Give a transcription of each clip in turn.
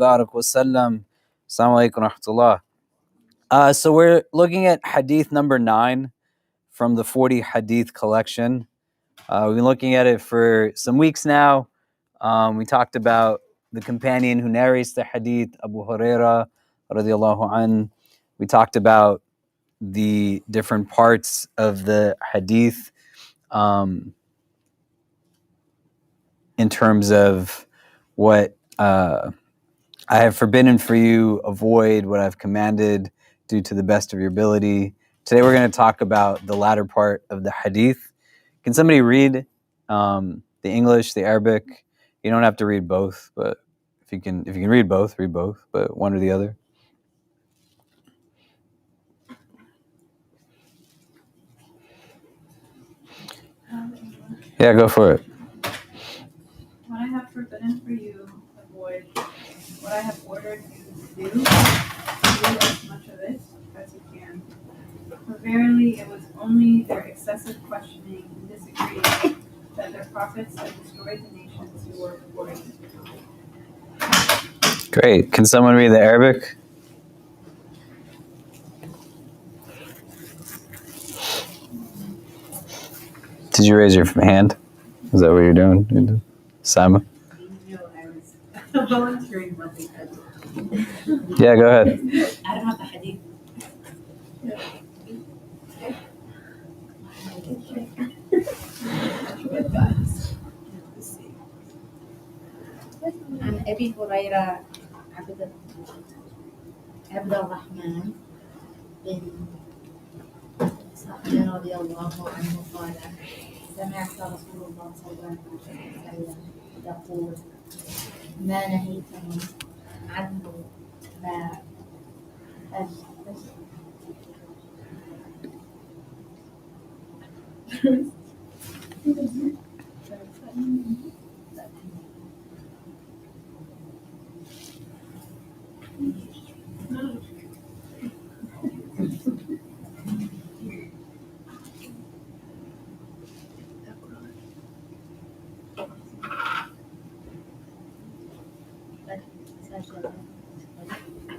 Barak wasallam. Assalamu alaikum wa rahmatullah. So we're looking at Hadith number 9 from the 40 Hadith collection. We've been looking at it for some weeks now. We talked about the companion who narrates the Hadith, Abu Huraira radiallahu an. We talked about the different parts of the Hadith in terms of what I have forbidden for you, avoid what I've commanded, do to the best of your ability. Today we're going to talk about the latter part of the Hadith. Can somebody read the English, the Arabic? You don't have to read both, but if you can read both, but one or the other. Yeah, go for it. What I have forbidden for you, avoid. What I have ordered you to do as much of it as you can. For verily it was only their excessive questioning and disagreeing that their prophets had destroyed the nations who were before you. Great. Can someone read the Arabic? Did you raise your hand? Is that what you're doing? Sama? No, I was volunteering nothing. Yeah, go ahead. I don't have the hadith. عن أبي هريرة عبد الرحمن بن صخر رضي الله عنه قال سمعت رسول الله صلى الله عليه وسلم يقول ما نهيتني عنه ما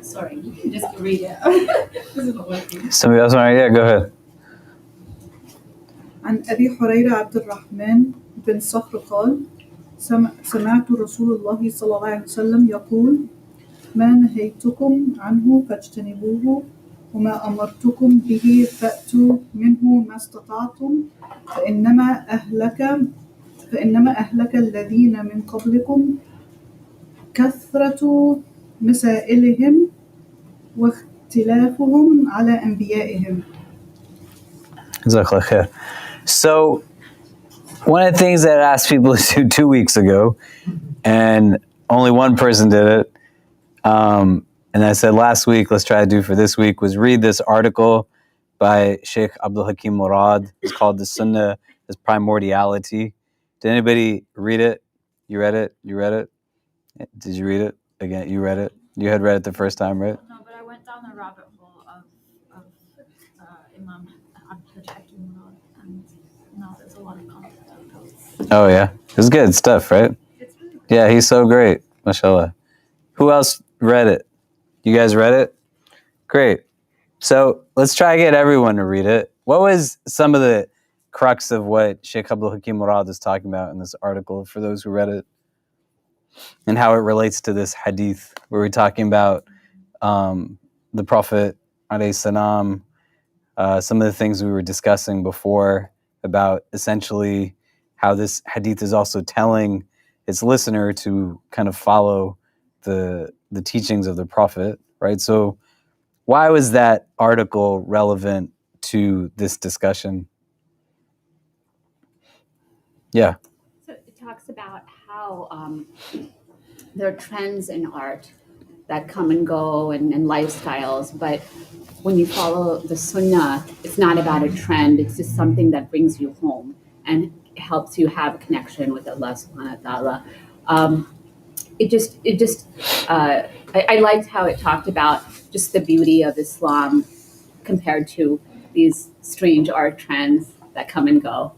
Sorry, you can just read it. This isn't working. Somebody else want to? Yeah, go ahead. عن أبي هريرة عبد الرحمن بن صخر قال سمعت رسول الله صلى الله عليه وسلم يقول ما نهيتكم عنه فاجتنبوه وما أمرتكم به فأتوا منه ما استطعتم فإنما أهلك الذين من قبلكم كثرة مسائلهم واختلافهم على أنبيائهم. So, one of the things that I asked people to do 2 weeks ago, and only one person did it, and I said last week, let's try to do for this week, was read this article by Sheikh Abdul Hakim Murad. It's called The Sunnah as Primordiality. Did anybody read it? You read it? You read it? Did you read it? Again, you read it? You had read it the first time, right? No, but I went down the rabbit hole of Imam Hakim Murad, and now there's a lot of content. Oh, yeah. It's good stuff, right? It's really good. Yeah, he's so great. MashaAllah. Who else read it? You guys read it? Great. So let's try to get everyone to read it. What was some of the crux of what Sheikh Abdul Hakim Murad is talking about in this article for those who read it? And how it relates to this hadith where we're talking about the Prophet alayhi salam, some of the things we were discussing before about essentially how this hadith is also telling its listener to kind of follow the teachings of the Prophet, right? So why was that article relevant to this discussion? Yeah. So it talks about how there are trends in art that come and go and lifestyles, but when you follow the Sunnah, it's not about a trend. It's just something that brings you home and helps you have a connection with Allah subhanahu wa ta'ala. I liked how it talked about just the beauty of Islam compared to these strange art trends that come and go.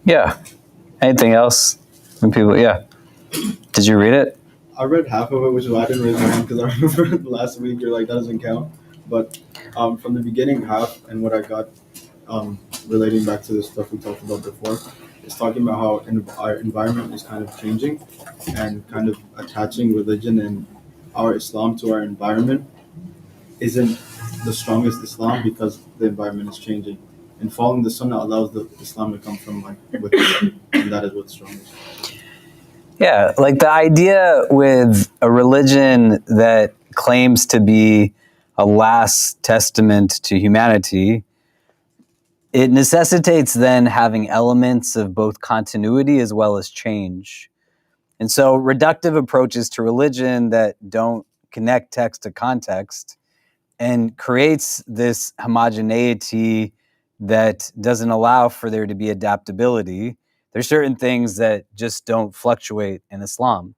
Yeah. Anything else? When people, yeah. Did you read it? I read half of it, which is why I didn't raise my hand because I remember last week you're like that doesn't count. But from the beginning half and what I got relating back to the stuff we talked about before, is talking about how our environment is kind of changing and kind of attaching religion and our Islam to our environment isn't the strongest Islam because the environment is changing. And following the Sunnah allows the Islam to come from like within, and that is what's strongest. Yeah, like the idea with a religion that claims to be a last testament to humanity, it necessitates then having elements of both continuity as well as change. And so reductive approaches to religion that don't connect text to context and creates this homogeneity that doesn't allow for there to be adaptability. There's certain things that just don't fluctuate in Islam,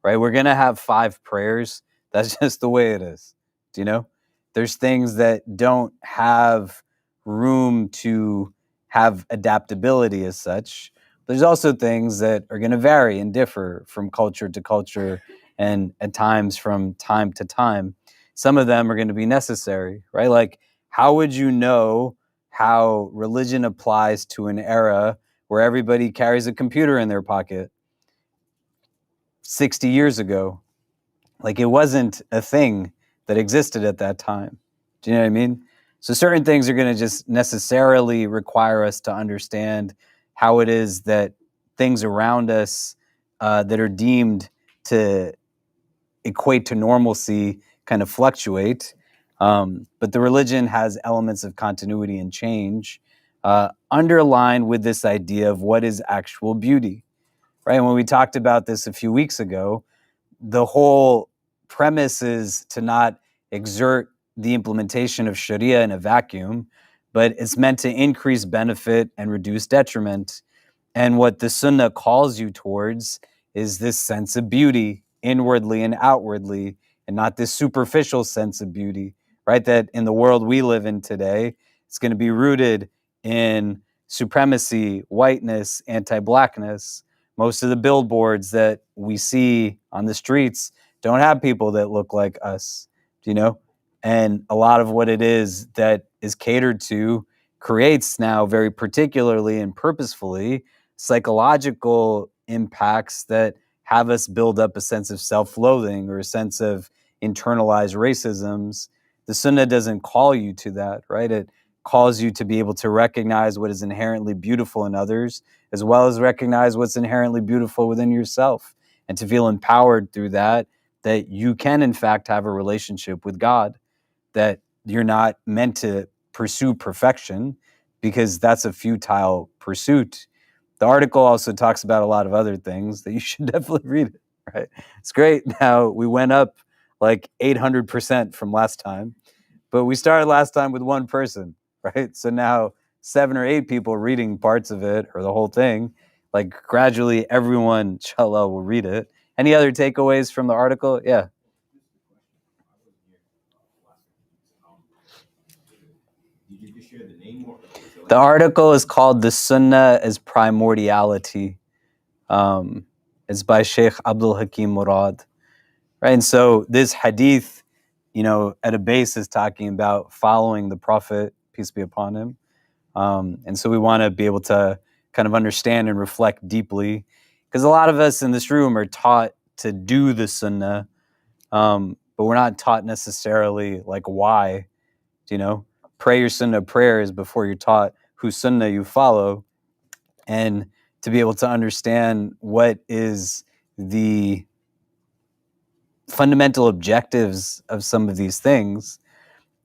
right? We're going to have 5 prayers. That's just the way it is. Do you know? There's things that don't have room to have adaptability as such. There's also things that are going to vary and differ from culture to culture and at times from time to time. Some of them are going to be necessary, right? Like, how would you know how religion applies to an era where everybody carries a computer in their pocket 60 years ago? Like, it wasn't a thing that existed at that time. Do you know what I mean? So certain things are going to just necessarily require us to understand how it is that things around us that are deemed to equate to normalcy kind of fluctuate. But the religion has elements of continuity and change underlined with this idea of what is actual beauty, right? And when we talked about this a few weeks ago, the whole premise is to not exert the implementation of Sharia in a vacuum, but it's meant to increase benefit and reduce detriment. And what the Sunnah calls you towards is this sense of beauty inwardly and outwardly, and not this superficial sense of beauty, right? That in the world we live in today, it's going to be rooted in supremacy, whiteness, anti-blackness. Most of the billboards that we see on the streets don't have people that look like us, you know? And a lot of what it is that is catered to creates now very particularly and purposefully psychological impacts that have us build up a sense of self-loathing or a sense of internalized racisms. The Sunnah doesn't call you to that, right? It calls you to be able to recognize what is inherently beautiful in others, as well as recognize what's inherently beautiful within yourself, and to feel empowered through that, that you can in fact have a relationship with God, that you're not meant to pursue perfection because that's a futile pursuit. The article also talks about a lot of other things that you should definitely read it, right? It's great. Now we went up like 800% from last time, but we started last time with one person, right? So now 7 or 8 people reading parts of it or the whole thing. Like gradually everyone, inshallah, will read it. Any other takeaways from the article? Yeah. The article is called "The Sunnah as Primordiality." It's by Sheikh Abdul Hakim Murad, right? And so this hadith, at a base is talking about following the Prophet, peace be upon him. And so we want to be able to kind of understand and reflect deeply, because a lot of us in this room are taught to do the Sunnah, but we're not taught necessarily like why. Pray your Sunnah prayers before you're taught whose Sunnah you follow, and to be able to understand what is the fundamental objectives of some of these things.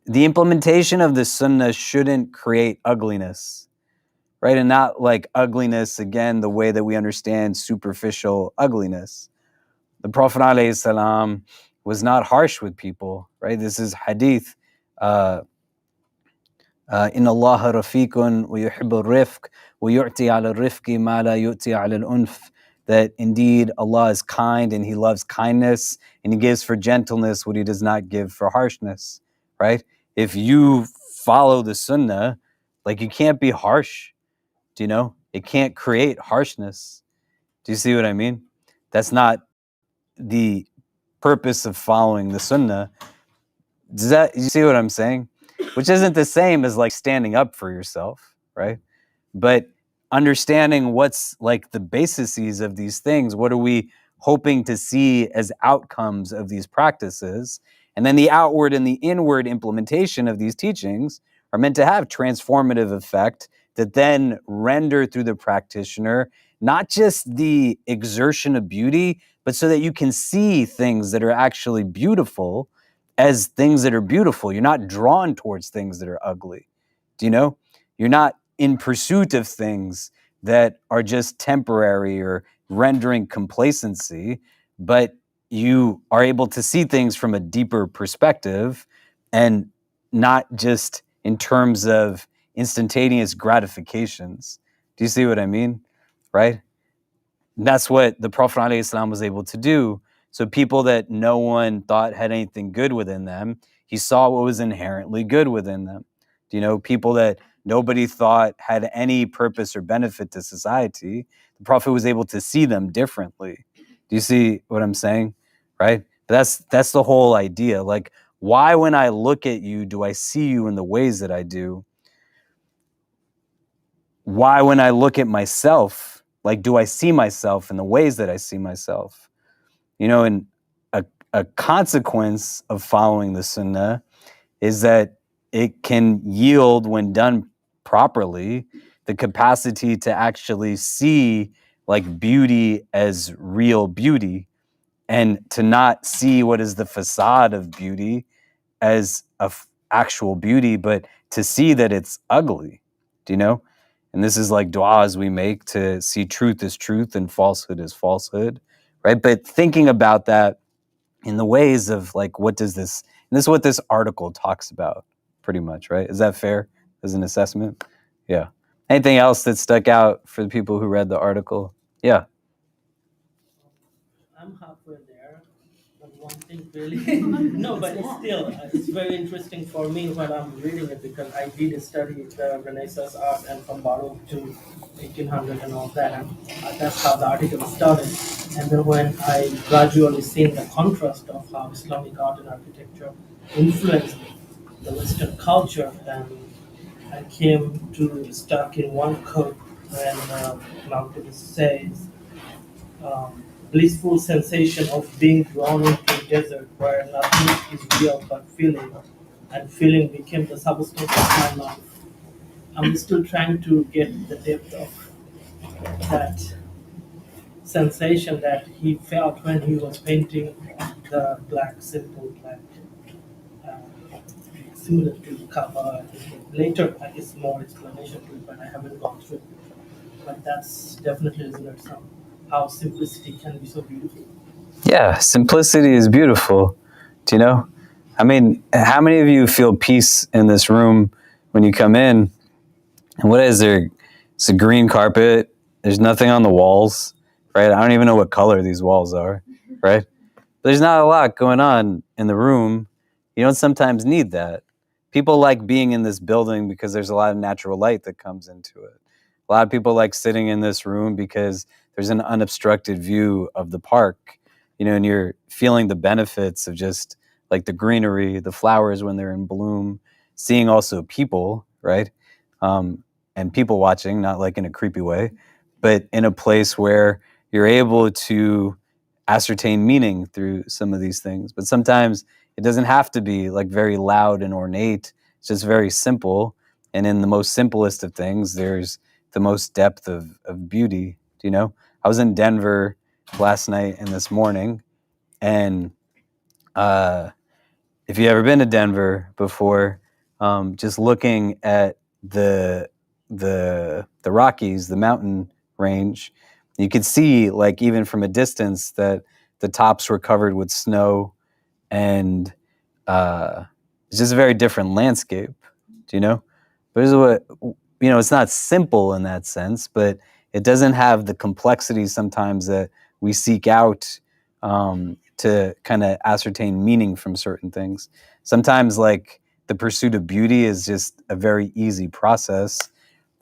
The implementation of the Sunnah shouldn't create ugliness, right? And not like ugliness, again, the way that we understand superficial ugliness. The Prophet ﷺ was not harsh with people, right? This is hadith. إن الله رفيق ويحب الرفق ويؤتي على الرفق ما لا يؤتي على الأنف. That indeed Allah is kind and He loves kindness, and He gives for gentleness what He does not give for harshness, right? If you follow the Sunnah, like, you can't be harsh, it can't create harshness. Do you see what I mean? That's not the purpose of following the sunnah. You see what I'm saying? Which isn't the same as like standing up for yourself, right? But understanding what's like the bases of these things. What are we hoping to see as outcomes of these practices? And then the outward and the inward implementation of these teachings are meant to have transformative effect that then render through the practitioner not just the exertion of beauty, but so that you can see things that are actually beautiful as things that are beautiful. You're not drawn towards things that are ugly. Do you know? You're not in pursuit of things that are just temporary or rendering complacency, but you are able to see things from a deeper perspective and not just in terms of instantaneous gratifications. Do you see what I mean? Right? And that's what the Prophet ﷺ was able to do. So people that no one thought had anything good within them, he saw what was inherently good within them. You know, people that nobody thought had any purpose or benefit to society, the Prophet was able to see them differently. Do you see what I'm saying? Right? That's the whole idea. Like, why when I look at you, do I see you in the ways that I do? Why when I look at myself, like, do I see myself in the ways that I see myself? You know, and a consequence of following the sunnah is that it can yield, when done properly, the capacity to actually see like beauty as real beauty, and to not see what is the facade of beauty as actual beauty, but to see that it's ugly. Do you know? And this is like du'as we make to see truth as truth and falsehood as falsehood, right? But thinking about that in the ways of like, what does this, and this is what this article talks about pretty much, right? Is that fair as an assessment? Yeah. Anything else that stuck out for the people who read the article? Yeah. I'm halfway there, but one thing really, no, but it's still, it's very interesting for me when I'm reading it, because I did study the Renaissance art and from Baroque to 1800 and all that, and that's how the article started. And then when I gradually seen the contrast of how Islamic art and architecture influenced the Western culture, and I came to stuck in one quote when Imam Khalid says, blissful sensation of being drawn into a desert where nothing is real but feeling, and feeling became the substance of my life. I'm still trying to get the depth of that sensation that he felt when he was painting the black, simple black, uh, similar to Kaaba. Later, I guess more explanation to it, but I haven't gone through it. But that's definitely resonates some how simplicity can be so beautiful. Yeah, simplicity is beautiful. Do you know? I mean, how many of you feel peace in this room when you come in? And what is there? It's a green carpet. There's nothing on the walls, right? I don't even know what color these walls are, right? There's not a lot going on in the room. You don't sometimes need that. People like being in this building because there's a lot of natural light that comes into it. A lot of people like sitting in this room because there's an unobstructed view of the park, you know, and you're feeling the benefits of just like the greenery, the flowers when they're in bloom, seeing also people, right? And people watching, not like in a creepy way, but in a place where you're able to ascertain meaning through some of these things. But sometimes it doesn't have to be like very loud and ornate. It's just very simple. And in the most simplest of things, there's the most depth of beauty. Do you know? I was in Denver last night and this morning, and if you've ever been to Denver before, just looking at the Rockies, the mountain range, you could see, like, even from a distance, that the tops were covered with snow, and it's just a very different landscape. Do you know? But this is what, you know, it's not simple in that sense, but it doesn't have the complexity sometimes that we seek out to kind of ascertain meaning from certain things. Sometimes, like, the pursuit of beauty is just a very easy process.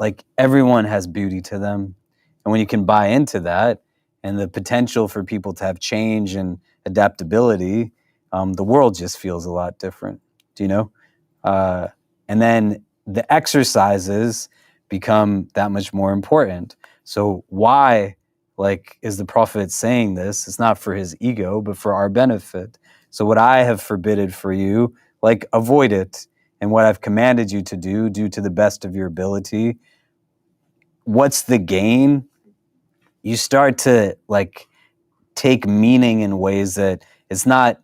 Like, everyone has beauty to them. And when you can buy into that and the potential for people to have change and adaptability, the world just feels a lot different. Do you know? And then the exercises become that much more important. So why, like, is the Prophet saying this? It's not for his ego, but for our benefit. So what I have forbidden for you, like, avoid it. And what I've commanded you to do to the best of your ability. What's the gain? You start to, like, take meaning in ways that it's not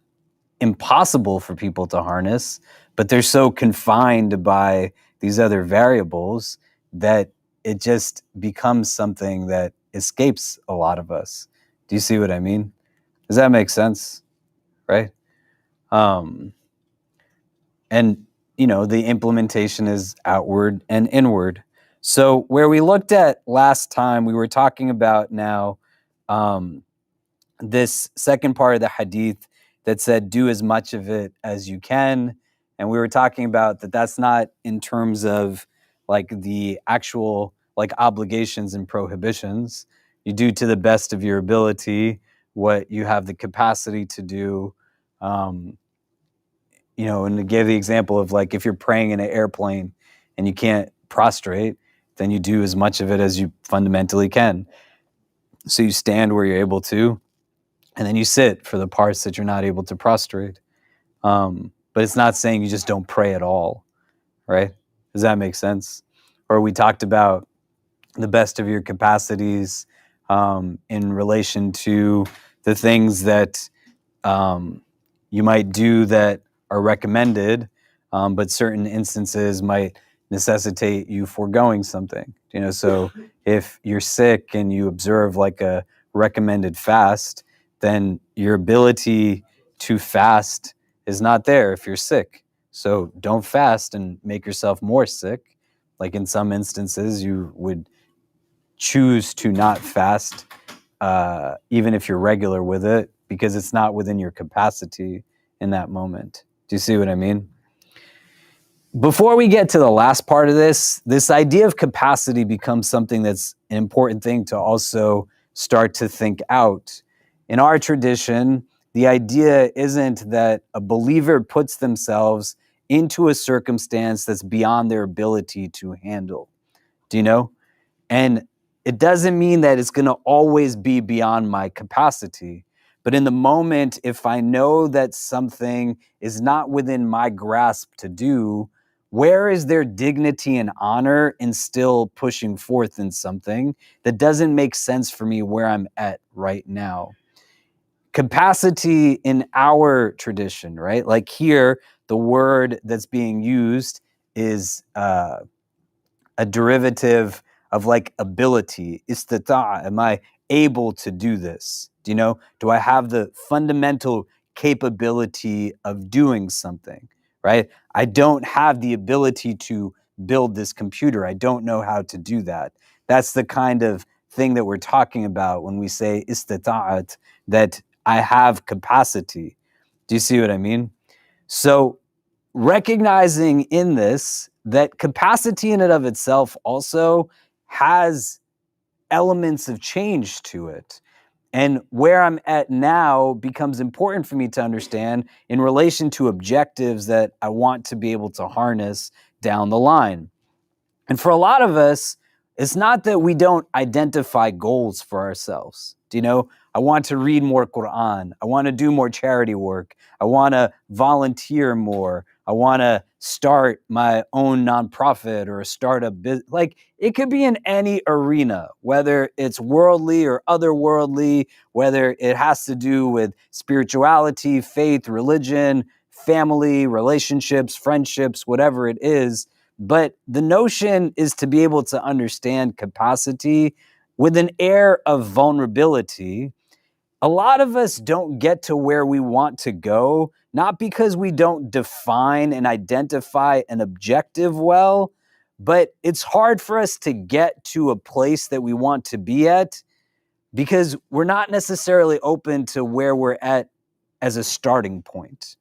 impossible for people to harness, but they're so confined by these other variables that it just becomes something that escapes a lot of us. Do you see what I mean? Does that make sense? Right? And, you know, the implementation is outward and inward. So where we looked at last time, we were talking about now this second part of the hadith that said, do as much of it as you can. And we were talking about that that's not in terms of like the actual like obligations and prohibitions. You do to the best of your ability what you have the capacity to do. You know, and to give the example of like if you're praying in an airplane and you can't prostrate, then you do as much of it as you fundamentally can. So you stand where you're able to, and then you sit for the parts that you're not able to prostrate. But it's not saying you just don't pray at all, right? Does that make sense? Or we talked about the best of your capacities in relation to the things that you might do that are recommended, but certain instances might necessitate you foregoing something. You know, so if you're sick and you observe like a recommended fast, then your ability to fast is not there if you're sick. So don't fast and make yourself more sick. Like in some instances, you would choose to not fast, even if you're regular with it, because it's not within your capacity in that moment. Do you see what I mean? Before we get to the last part of this idea of capacity becomes something that's an important thing to also start to think out. In our tradition, the idea isn't that a believer puts themselves into a circumstance that's beyond their ability to handle. Do you know? And it doesn't mean that it's going to always be beyond my capacity. But in the moment, if I know that something is not within my grasp to do, where is there dignity and honor in still pushing forth in something that doesn't make sense for me where I'm at right now? Capacity in our tradition, right? Like here, the word that's being used is a derivative of like ability. Istita'a, am I able to do this? Do you know? Do I have the fundamental capability of doing something, right? I don't have the ability to build this computer. I don't know how to do that. That's the kind of thing that we're talking about when we say istita'at, that I have capacity. Do you see what I mean? So recognizing in this that capacity in and of itself also has elements of change to it. And where I'm at now becomes important for me to understand in relation to objectives that I want to be able to harness down the line. And for a lot of us, it's not that we don't identify goals for ourselves. Do you know? I want to read more Quran. I want to do more charity work. I want to volunteer more. I want to start my own nonprofit or a startup business. Like it could be in any arena, whether it's worldly or otherworldly, whether it has to do with spirituality, faith, religion, family, relationships, friendships, whatever it is. But the notion is to be able to understand capacity with an air of vulnerability. A lot of us don't get to where we want to go, not because we don't define and identify an objective well, but it's hard for us to get to a place that we want to be at because we're not necessarily open to where we're at as a starting point.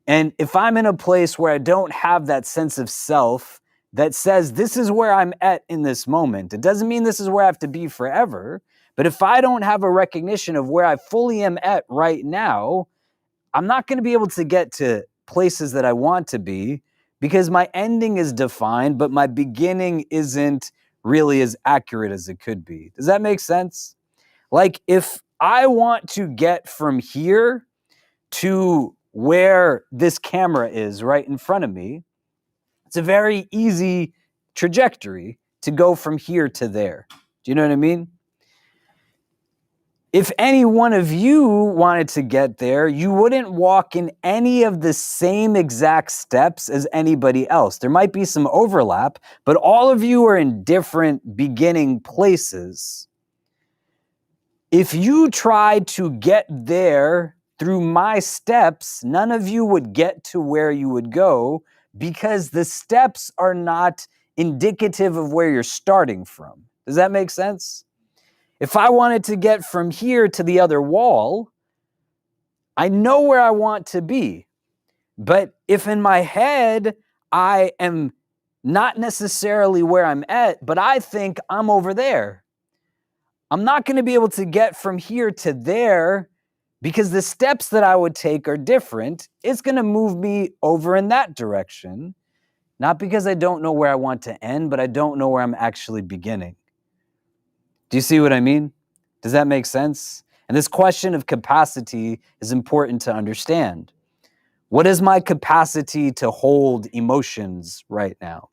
And if I'm in a place where I don't have that sense of self that says, this is where I'm at in this moment, it doesn't mean this is where I have to be forever, But if I don't have a recognition of where I fully am at right now, I'm not going to be able to get to places that I want to be because my ending is defined, but my beginning isn't really as accurate as it could be. Does that make sense? Like if I want to get from here to where this camera is right in front of me, it's a very easy trajectory to go from here to there. Do you know what I mean? If any one of you wanted to get there, you wouldn't walk in any of the same exact steps as anybody else. There might be some overlap, but all of you are in different beginning places. If you tried to get there through my steps, none of you would get to where you would go because the steps are not indicative of where you're starting from. Does that make sense? If I wanted to get from here to the other wall, I know where I want to be. But if in my head I am not necessarily where I'm at, but I think I'm over there, I'm not going to be able to get from here to there because the steps that I would take are different. It's going to move me over in that direction, not because I don't know where I want to end, but I don't know where I'm actually beginning. Do you see what I mean? Does that make sense? And this question of capacity is important to understand. What is my capacity to hold emotions right now?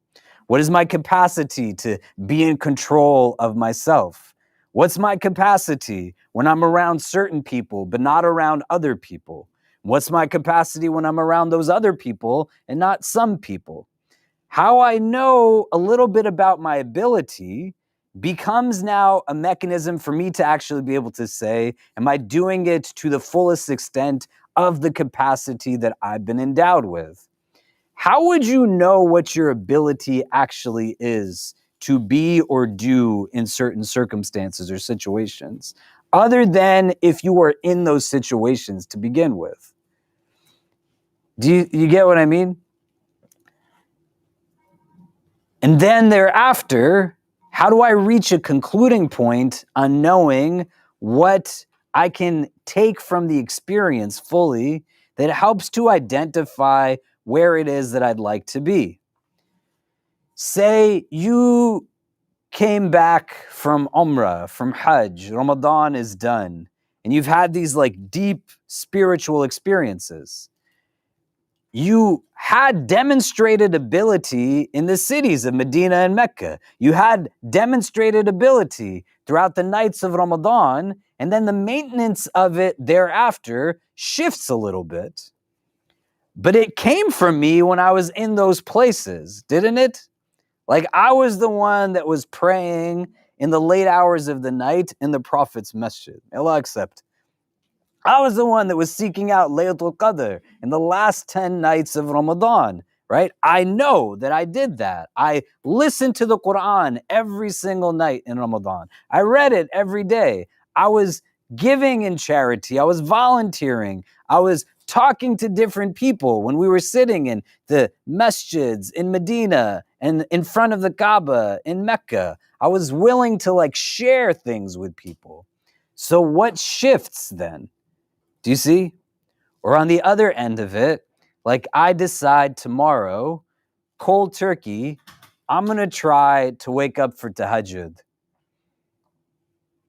What is my capacity to be in control of myself? What's my capacity when I'm around certain people, but not around other people? What's my capacity when I'm around those other people and not some people? How I know a little bit about my ability becomes now a mechanism for me to actually be able to say, am I doing it to the fullest extent of the capacity that I've been endowed with? How would you know what your ability actually is to be or do in certain circumstances or situations, other than if you were in those situations to begin with? Do you get what I mean? And then thereafter, how do I reach a concluding point on knowing what I can take from the experience fully that helps to identify where it is that I'd like to be? Say you came back from Umrah, from Hajj, Ramadan is done, and you've had these like deep spiritual experiences. You had demonstrated ability in the cities of Medina and Mecca. You had demonstrated ability throughout the nights of Ramadan, and then the maintenance of it thereafter shifts a little bit. But it came from me when I was in those places, didn't it? Like I was the one that was praying in the late hours of the night in the Prophet's masjid. May Allah accept. I was the one that was seeking out Laylatul Qadr in the last 10 nights of Ramadan, right? I know that I did that. I listened to the Quran every single night in Ramadan. I read it every day. I was giving in charity. I was volunteering. I was talking to different people when we were sitting in the masjids in Medina and in front of the Kaaba in Mecca. I was willing to like share things with people. So what shifts then? Do you see? Or on the other end of it, like I decide tomorrow, cold turkey, I'm going to try to wake up for tahajjud.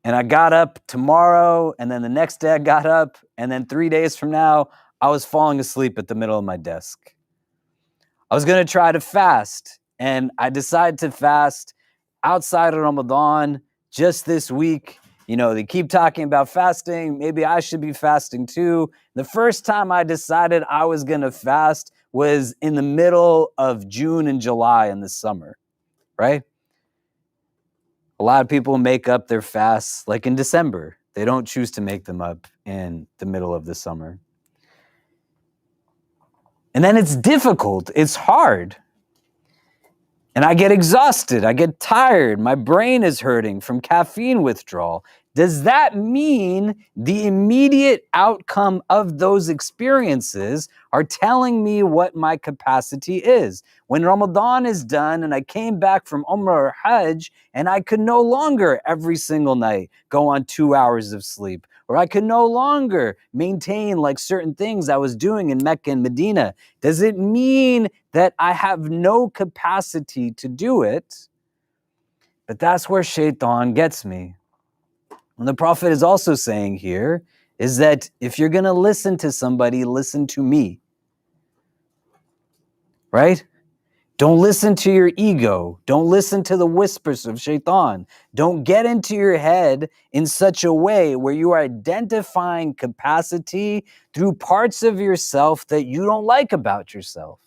And I got up tomorrow, and then the next day I got up, and then 3 days from now, I was falling asleep at the middle of my desk. I was going to try to fast, and I decided to fast outside of Ramadan just this week. You know, they keep talking about fasting. Maybe I should be fasting too. The first time I decided I was going to fast was in the middle of June and July in the summer, right? A lot of people make up their fasts like in December. They don't choose to make them up in the middle of the summer. And then it's difficult. It's hard. and I get exhausted, I get tired, my brain is hurting from caffeine withdrawal. Does that mean the immediate outcome of those experiences are telling me what my capacity is? When Ramadan is done and I came back from Umrah or Hajj and I could no longer every single night go on 2 hours of sleep, or I could no longer maintain like certain things I was doing in Mecca and Medina, does it mean that I have no capacity to do it? But that's where shaitan gets me. And the Prophet is also saying here is that if you're going to listen to somebody, listen to me. Right? Don't listen to your ego. Don't listen to the whispers of shaitan. Don't get into your head in such a way where you are identifying capacity through parts of yourself that you don't like about yourself.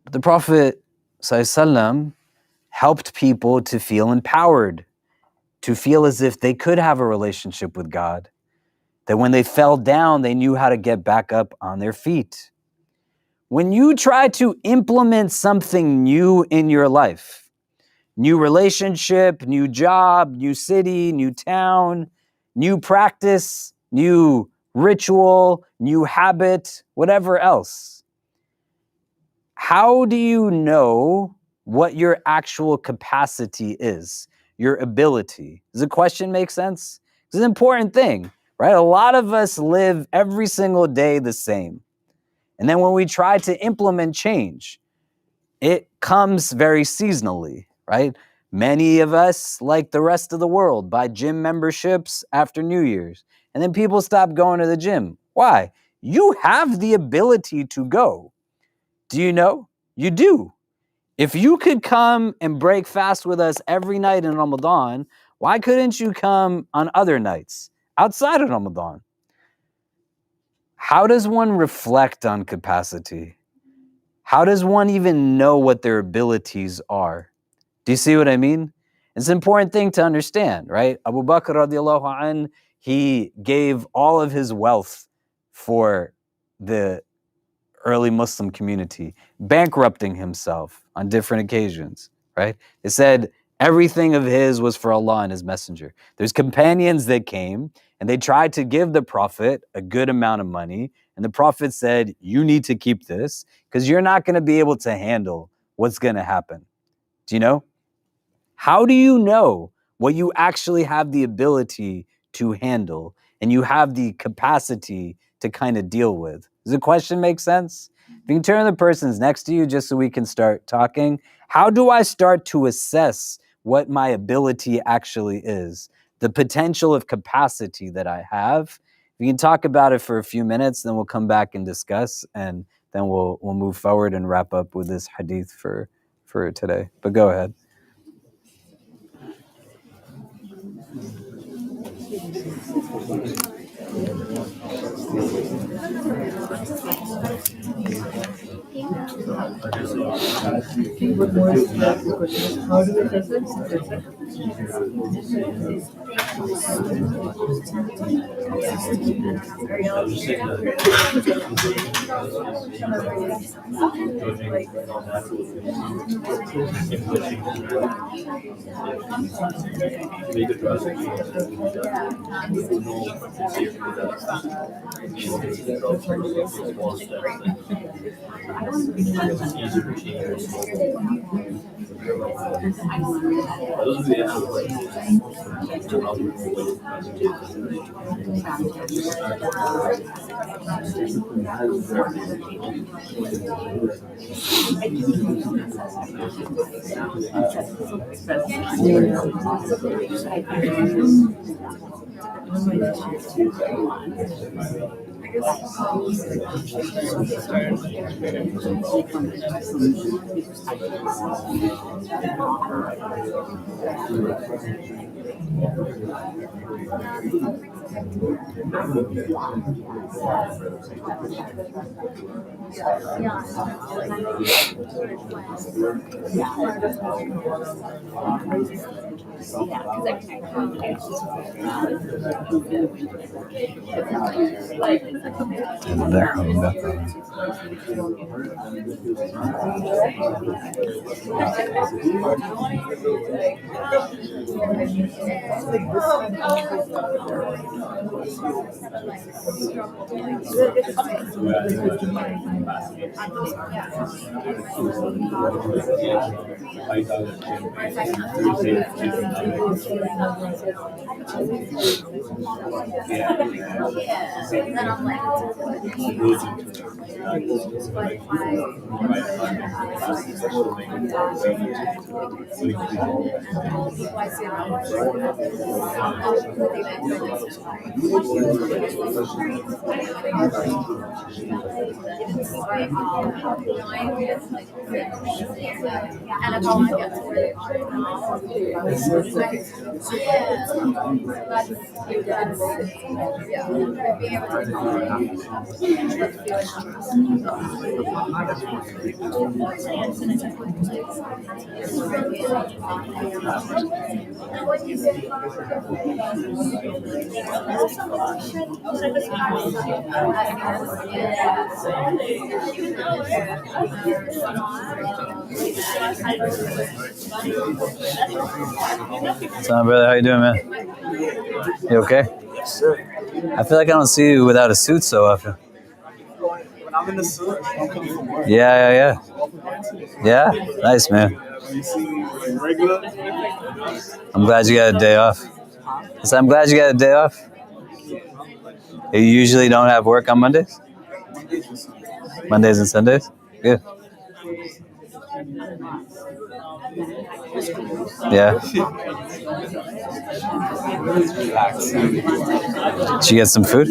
But the Prophet ﷺ helped people to feel empowered, to feel as if they could have a relationship with God, that when they fell down, they knew how to get back up on their feet. When you try to implement something new in your life, new relationship, new job, new city, new town, new practice, new ritual, new habit, whatever else, how do you know what your actual capacity is, your ability? Does the question make sense? It's an important thing, right? A lot of us live every single day the same. And then when we try to implement change, it comes very seasonally, right? Many of us, like the rest of the world, buy gym memberships after New Year's. And then people stop going to the gym. Why? You have the ability to go. Do you know? You do. If you could come and break fast with us every night in Ramadan, why couldn't you come on other nights outside of Ramadan? How does one reflect on capacity? How does one even know what their abilities are? Do you see what I mean? It's an important thing to understand, right? Abu Bakr radiallahu anh, he gave all of his wealth for the early Muslim community, bankrupting himself on different occasions, right? It said everything of his was for Allah and his messenger. There's companions that came and they tried to give the Prophet a good amount of money. And the Prophet said, you need to keep this because you're not going to be able to handle what's going to happen. Do you know? How do you know what you actually have the ability to handle and you have the capacity to kind of deal with? Does the question make sense? If you can turn to the persons next to you just so we can start talking. How do I start to assess what my ability actually is? The potential of capacity that I have. We can talk about it for a few minutes, then we'll come back and discuss, and then we'll move forward and wrap up with this hadith for today. But go ahead. How do we test it? What's up, brother? How you doing, man? You okay? I feel like I don't see you without a suit so often. When I'm in the suit, I'm coming from work. Yeah. Yeah? Nice, man. You see me like regular. I'm glad you got a day off. So I'm glad you got a day off. You usually don't have work on Mondays? Mondays and Sundays? Good. Yeah. Did you get some food?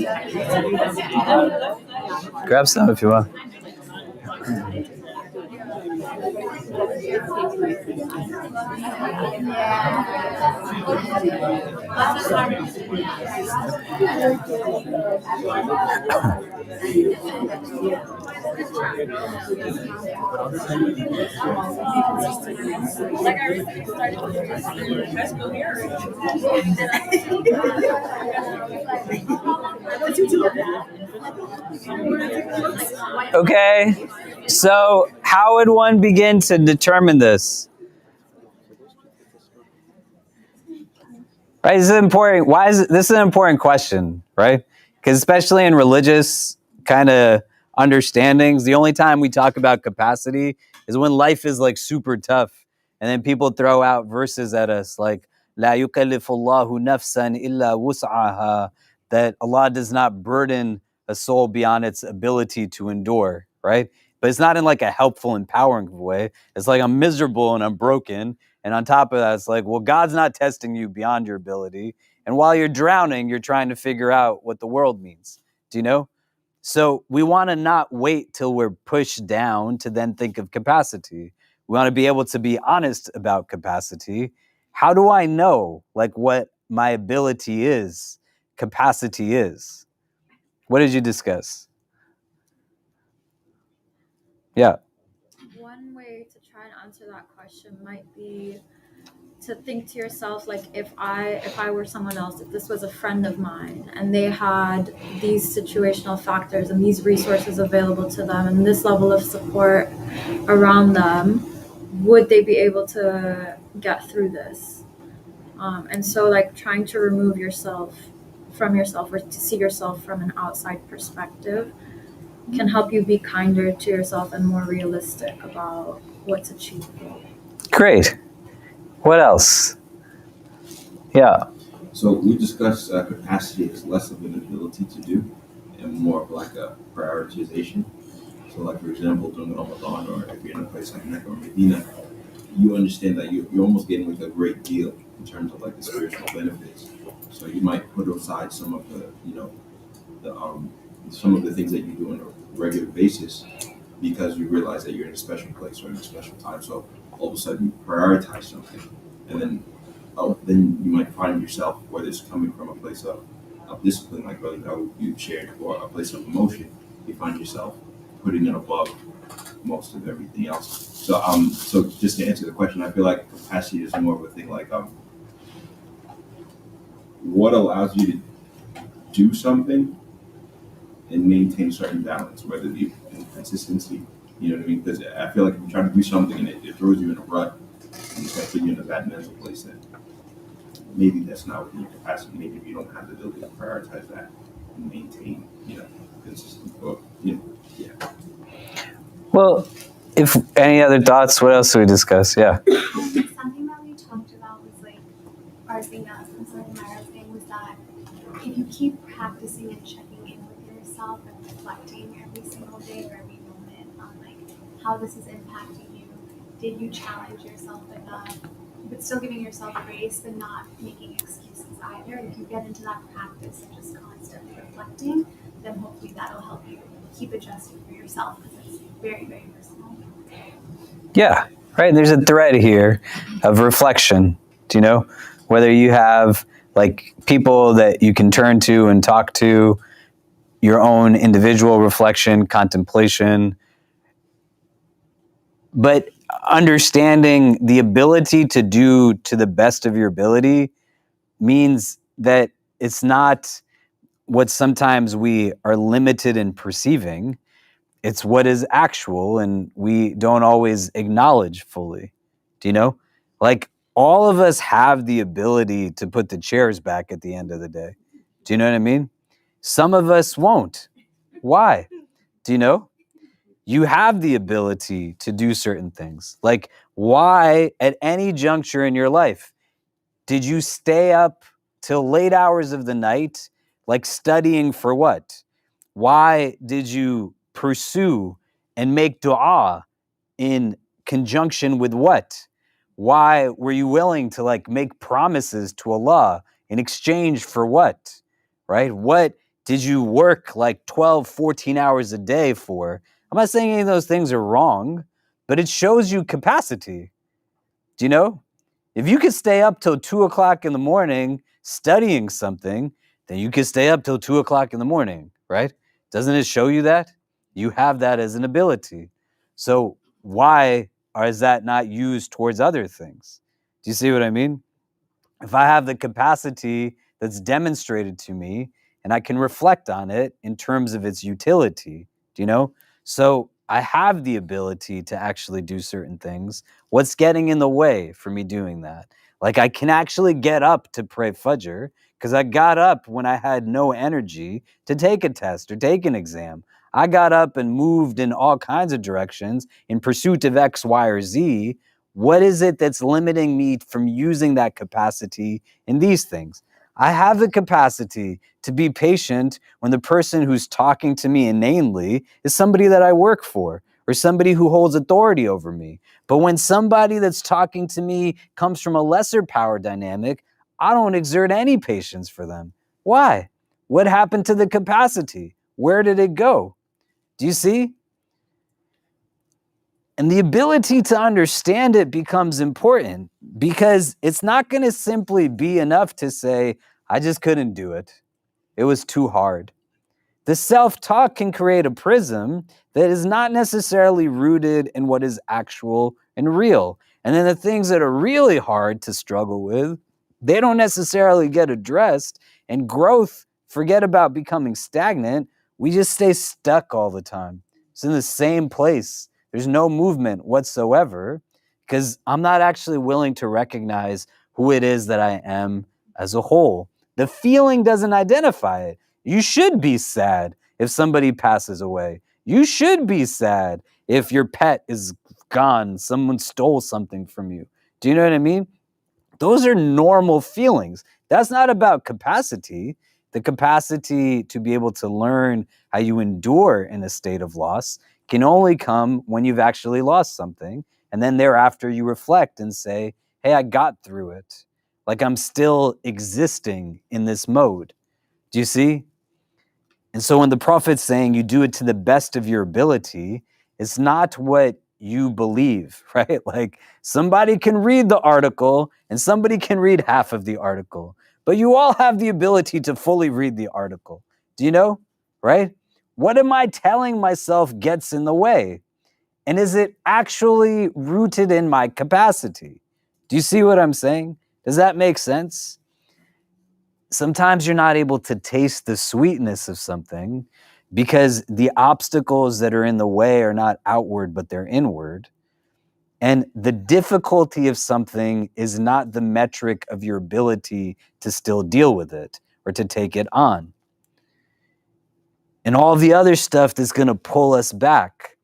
Grab some if you want. Okay, so how would one begin to determine this? Right, this is important. Why is this is an important question, right? Because especially in religious kind of understandings, the only time we talk about capacity is when life is like super tough, and then people throw out verses at us like "La yukallifullahu nafsan illa wus'aha," that Allah does not burden a soul beyond its ability to endure, right? But it's not in like a helpful, empowering way. It's like I'm miserable and I'm broken. And on top of that, it's like, well, God's not testing you beyond your ability. And while you're drowning, you're trying to figure out what the world means. Do you know? So we want to not wait till we're pushed down to then think of capacity. We want to be able to be honest about capacity. How do I know like what my ability is, capacity is? What did you discuss? Yeah. One way to try and answer that question might be to think to yourself, like, if I were someone else, if this was a friend of mine and they had these situational factors and these resources available to them and this level of support around them, would they be able to get through this? And so like trying to remove yourself from yourself or to see yourself from an outside perspective can help you be kinder to yourself and more realistic about what's achievable. Great. What else? Yeah. So we discussed capacity as less of an ability to do and more of like a prioritization. So like, for example, during Ramadan, or if you're in a place like Mecca or Medina, you understand that you're almost getting like a great deal in terms of like the spiritual benefits. So you might put aside some of the, some of the things that you do on a regular basis because you realize that you're in a special place or in a special time. So all of a sudden you prioritize something, and then you might find yourself, whether it's coming from a place of discipline, like Brother Dawood you shared, or a place of emotion, you find yourself putting it above most of everything else. So just to answer the question, I feel like capacity is more of a thing like what allows you to do something and maintain a certain balance, whether it be consistency, you know what I mean? Because I feel like if you try to do something and it throws you in a rut, and it's going to put you in a bad mental place, then maybe that's not within your capacity. Maybe if you don't have the ability to prioritize that and maintain, consistent, or, yeah. Well, if any other thoughts, what else do we discuss? Yeah. Something that we talked about was like, our thing that my thing was that if you keep practicing and checking in with yourself and reflecting every single day or every moment on like how this is impacting you, did you challenge yourself enough, but still giving yourself grace but not making excuses either. If you get into that practice of just constantly reflecting, then hopefully that'll help you keep adjusting for yourself because it's very, very personal. Yeah, right. There's a thread here of reflection. Do you know? Whether you have like people that you can turn to and talk to, your own individual reflection, contemplation, but understanding the ability to do to the best of your ability means that it's not what sometimes we are limited in perceiving. It's what is actual and we don't always acknowledge fully. Do you know? Like all of us have the ability to put the chairs back at the end of the day. Do you know what I mean? Some of us won't. Why? Do you know? You have the ability to do certain things. Like why at any juncture in your life did you stay up till late hours of the night, like studying for what? Why did you pursue and make dua in conjunction with what? Why were you willing to like make promises to Allah in exchange for what? Right? What did you work like 12, 14 hours a day for? I'm not saying any of those things are wrong, but it shows you capacity. Do you know? If you could stay up till 2 o'clock in the morning studying something, then you could stay up till 2 o'clock in the morning, right? Doesn't it show you that? You have that as an ability. So why is that not used towards other things? Do you see what I mean? If I have the capacity that's demonstrated to me and I can reflect on it in terms of its utility, do you know? So I have the ability to actually do certain things. What's getting in the way for me doing that? Like I can actually get up to pray Fajr because I got up when I had no energy to take a test or take an exam. I got up and moved in all kinds of directions in pursuit of X, Y, or Z. What is it that's limiting me from using that capacity in these things? I have the capacity to be patient when the person who's talking to me inanely is somebody that I work for or somebody who holds authority over me. But when somebody that's talking to me comes from a lesser power dynamic, I don't exert any patience for them. Why? What happened to the capacity? Where did it go? Do you see? And the ability to understand it becomes important because it's not going to simply be enough to say, I just couldn't do it. It was too hard. The self-talk can create a prism that is not necessarily rooted in what is actual and real. And then the things that are really hard to struggle with, they don't necessarily get addressed. And growth, forget about becoming stagnant. We just stay stuck all the time. It's in the same place. There's no movement whatsoever because I'm not actually willing to recognize who it is that I am as a whole. The feeling doesn't identify it. You should be sad if somebody passes away. You should be sad if your pet is gone, someone stole something from you. Do you know what I mean? Those are normal feelings. That's not about capacity. The capacity to be able to learn how you endure in a state of loss can only come when you've actually lost something. And then thereafter you reflect and say, hey, I got through it. Like I'm still existing in this mode. Do you see? And so when the Prophet's saying you do it to the best of your ability, it's not what you believe, right? Like somebody can read the article and somebody can read half of the article, but you all have the ability to fully read the article. Do you know? Right? What am I telling myself gets in the way? And is it actually rooted in my capacity? Do you see what I'm saying? Does that make sense? Sometimes you're not able to taste the sweetness of something because the obstacles that are in the way are not outward, but they're inward. And the difficulty of something is not the metric of your ability to still deal with it or to take it on. And all the other stuff that's going to pull us back,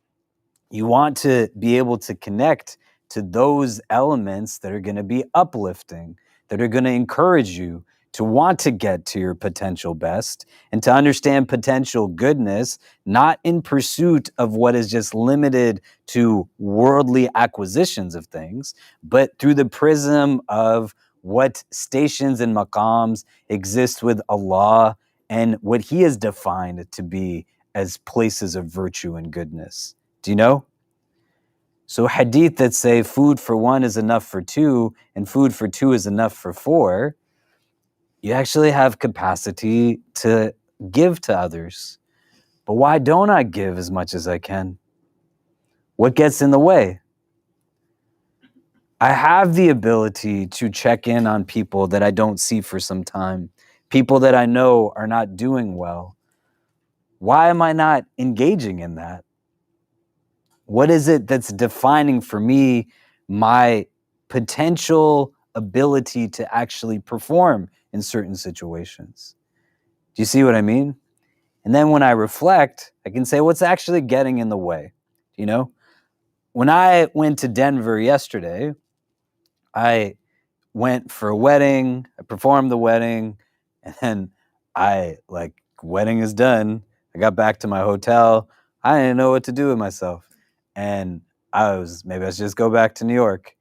you want to be able to connect to those elements that are going to be uplifting, that are going to encourage you to want to get to your potential best and to understand potential goodness, not in pursuit of what is just limited to worldly acquisitions of things, but through the prism of what stations and maqams exist with Allah and what He has defined to be as places of virtue and goodness. Do you know? So hadith that say food for one is enough for two and food for two is enough for four, you actually have capacity to give to others. But why don't I give as much as I can? What gets in the way? I have the ability to check in on people that I don't see for some time, people that I know are not doing well. Why am I not engaging in that? What is it that's defining for me my potential ability to actually perform in certain situations? Do you see what I mean? And then when I reflect, I can say, what's actually getting in the way? You know, when I went to Denver yesterday, I went for a wedding, I performed the wedding, and then wedding is done. I got back to my hotel. I didn't know what to do with myself. And maybe I should just go back to New York.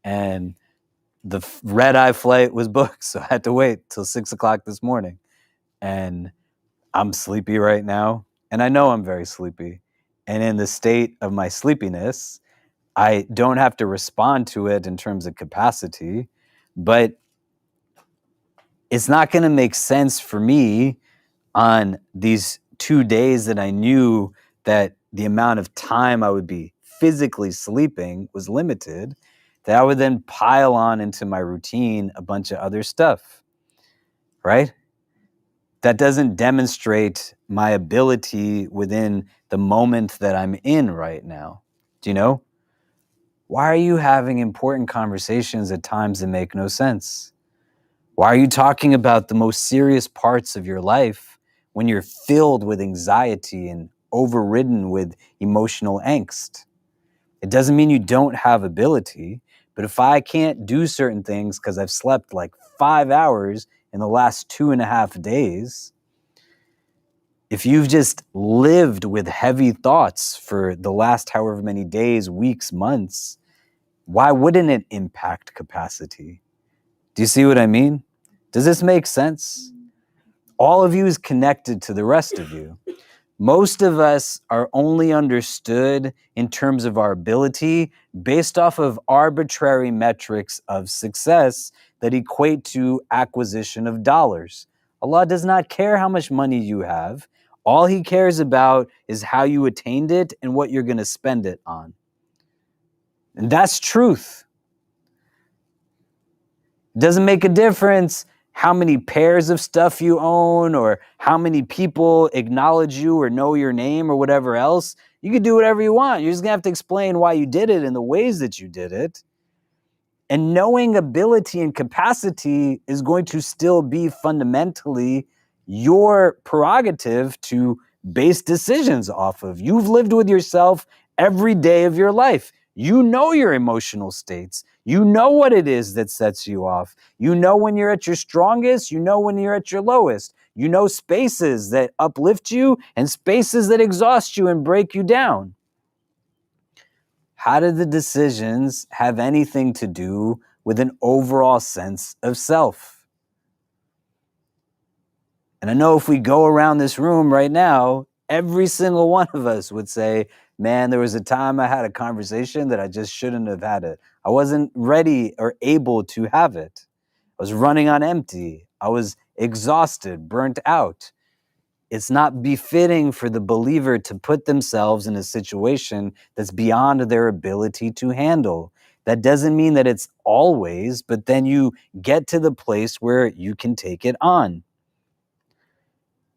And the red-eye flight was booked, so I had to wait till 6 o'clock this morning. And I'm sleepy right now, and I know I'm very sleepy. And in the state of my sleepiness, I don't have to respond to it in terms of capacity, but it's not going to make sense for me on these 2 days that I knew that the amount of time I would be physically sleeping was limited, that I would then pile on into my routine a bunch of other stuff, right? That doesn't demonstrate my ability within the moment that I'm in right now. Do you know? Why are you having important conversations at times that make no sense? Why are you talking about the most serious parts of your life when you're filled with anxiety and overridden with emotional angst? It doesn't mean you don't have ability, but if I can't do certain things because I've slept like 5 hours in the last 2.5 days, if you've just lived with heavy thoughts for the last however many days, weeks, months, why wouldn't it impact capacity? Do you see what I mean? Does this make sense? All of you is connected to the rest of you. Most of us are only understood in terms of our ability based off of arbitrary metrics of success that equate to acquisition of dollars. Allah does not care how much money you have. All He cares about is how you attained it and what you're going to spend it on. And that's truth. It doesn't make a difference how many pairs of stuff you own or how many people acknowledge you or know your name or whatever else. You can do whatever you want. You're just going to have to explain why you did it and the ways that you did it. And knowing ability and capacity is going to still be fundamentally your prerogative to base decisions off of. You've lived with yourself every day of your life. You know your emotional states. You know what it is that sets you off. You know when you're at your strongest. You know when you're at your lowest. You know spaces that uplift you and spaces that exhaust you and break you down. How do the decisions have anything to do with an overall sense of self? And I know if we go around this room right now, every single one of us would say, man, there was a time I had a conversation that I just shouldn't have had it. I wasn't ready or able to have it. I was running on empty. I was exhausted, burnt out. It's not befitting for the believer to put themselves in a situation that's beyond their ability to handle. That doesn't mean that it's always, but then you get to the place where you can take it on.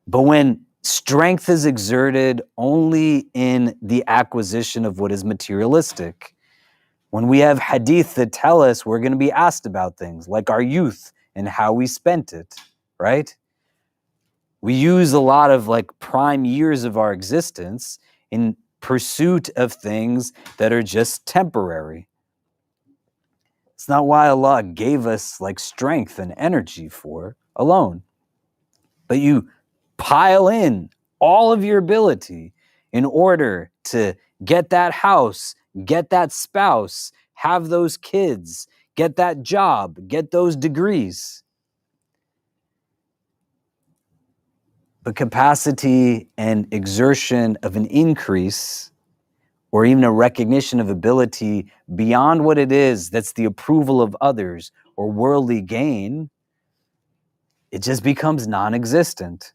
But when Strength is exerted only in the acquisition of what is materialistic. When we have hadith that tell us we're going to be asked about things like our youth and how we spent it, right? We use a lot of like prime years of our existence in pursuit of things that are just temporary. It's not why Allah gave us like strength and energy for alone. But you pile in all of your ability in order to get that house, get that spouse, have those kids, get that job, get those degrees. But capacity and exertion of an increase or even a recognition of ability beyond what it is that's the approval of others or worldly gain, it just becomes non-existent.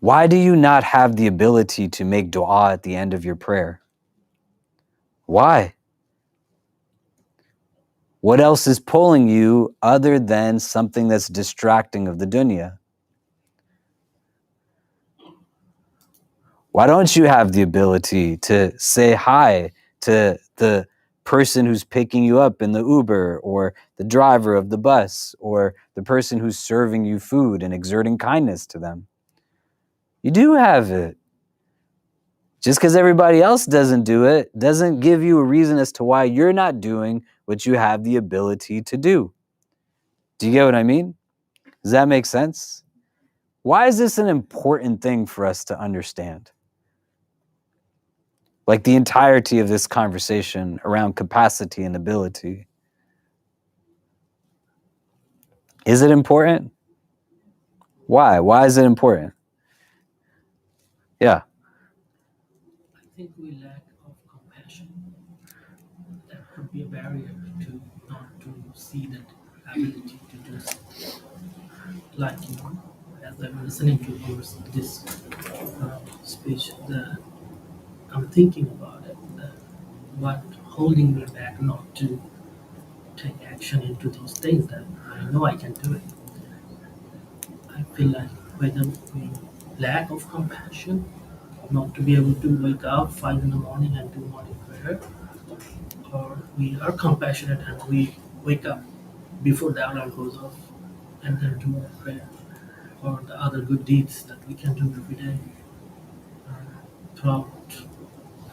Why do you not have the ability to make dua at the end of your prayer? Why? What else is pulling you other than something that's distracting of the dunya? Why don't you have the ability to say hi to the person who's picking you up in the Uber or the driver of the bus or the person who's serving you food and exerting kindness to them? You do have it. Just because everybody else doesn't do it doesn't give you a reason as to why you're not doing what you have the ability to do. Do you get what I mean? Does that make sense? Why is this an important thing for us to understand? Like the entirety of this conversation around capacity and ability. Is it important? Why? Why is it important? Yeah. I think we lack of compassion. That could be a barrier to not to see that ability to do so. Like, as I'm listening to this speech, I'm thinking about it. What holding me back not to take action into those things that I know I can do it. I feel like whether we lack of compassion, not to be able to wake up 5 in the morning and do morning prayer, or we are compassionate and we wake up before the alarm goes off and then do our prayer, or the other good deeds that we can do every day throughout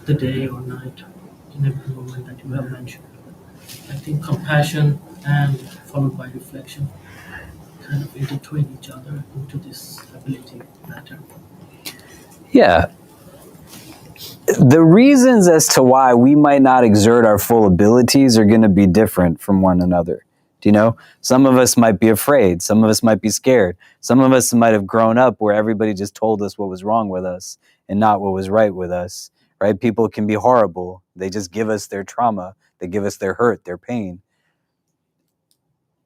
the day or night, in every moment that you have mentioned. I think compassion and followed by reflection kind of intertwine each other into this ability matter. Yeah. The reasons as to why we might not exert our full abilities are going to be different from one another. Do you know? Some of us might be afraid. Some of us might be scared. Some of us might have grown up where everybody just told us what was wrong with us and not what was right with us, right? People can be horrible. They just give us their trauma. They give us their hurt, their pain.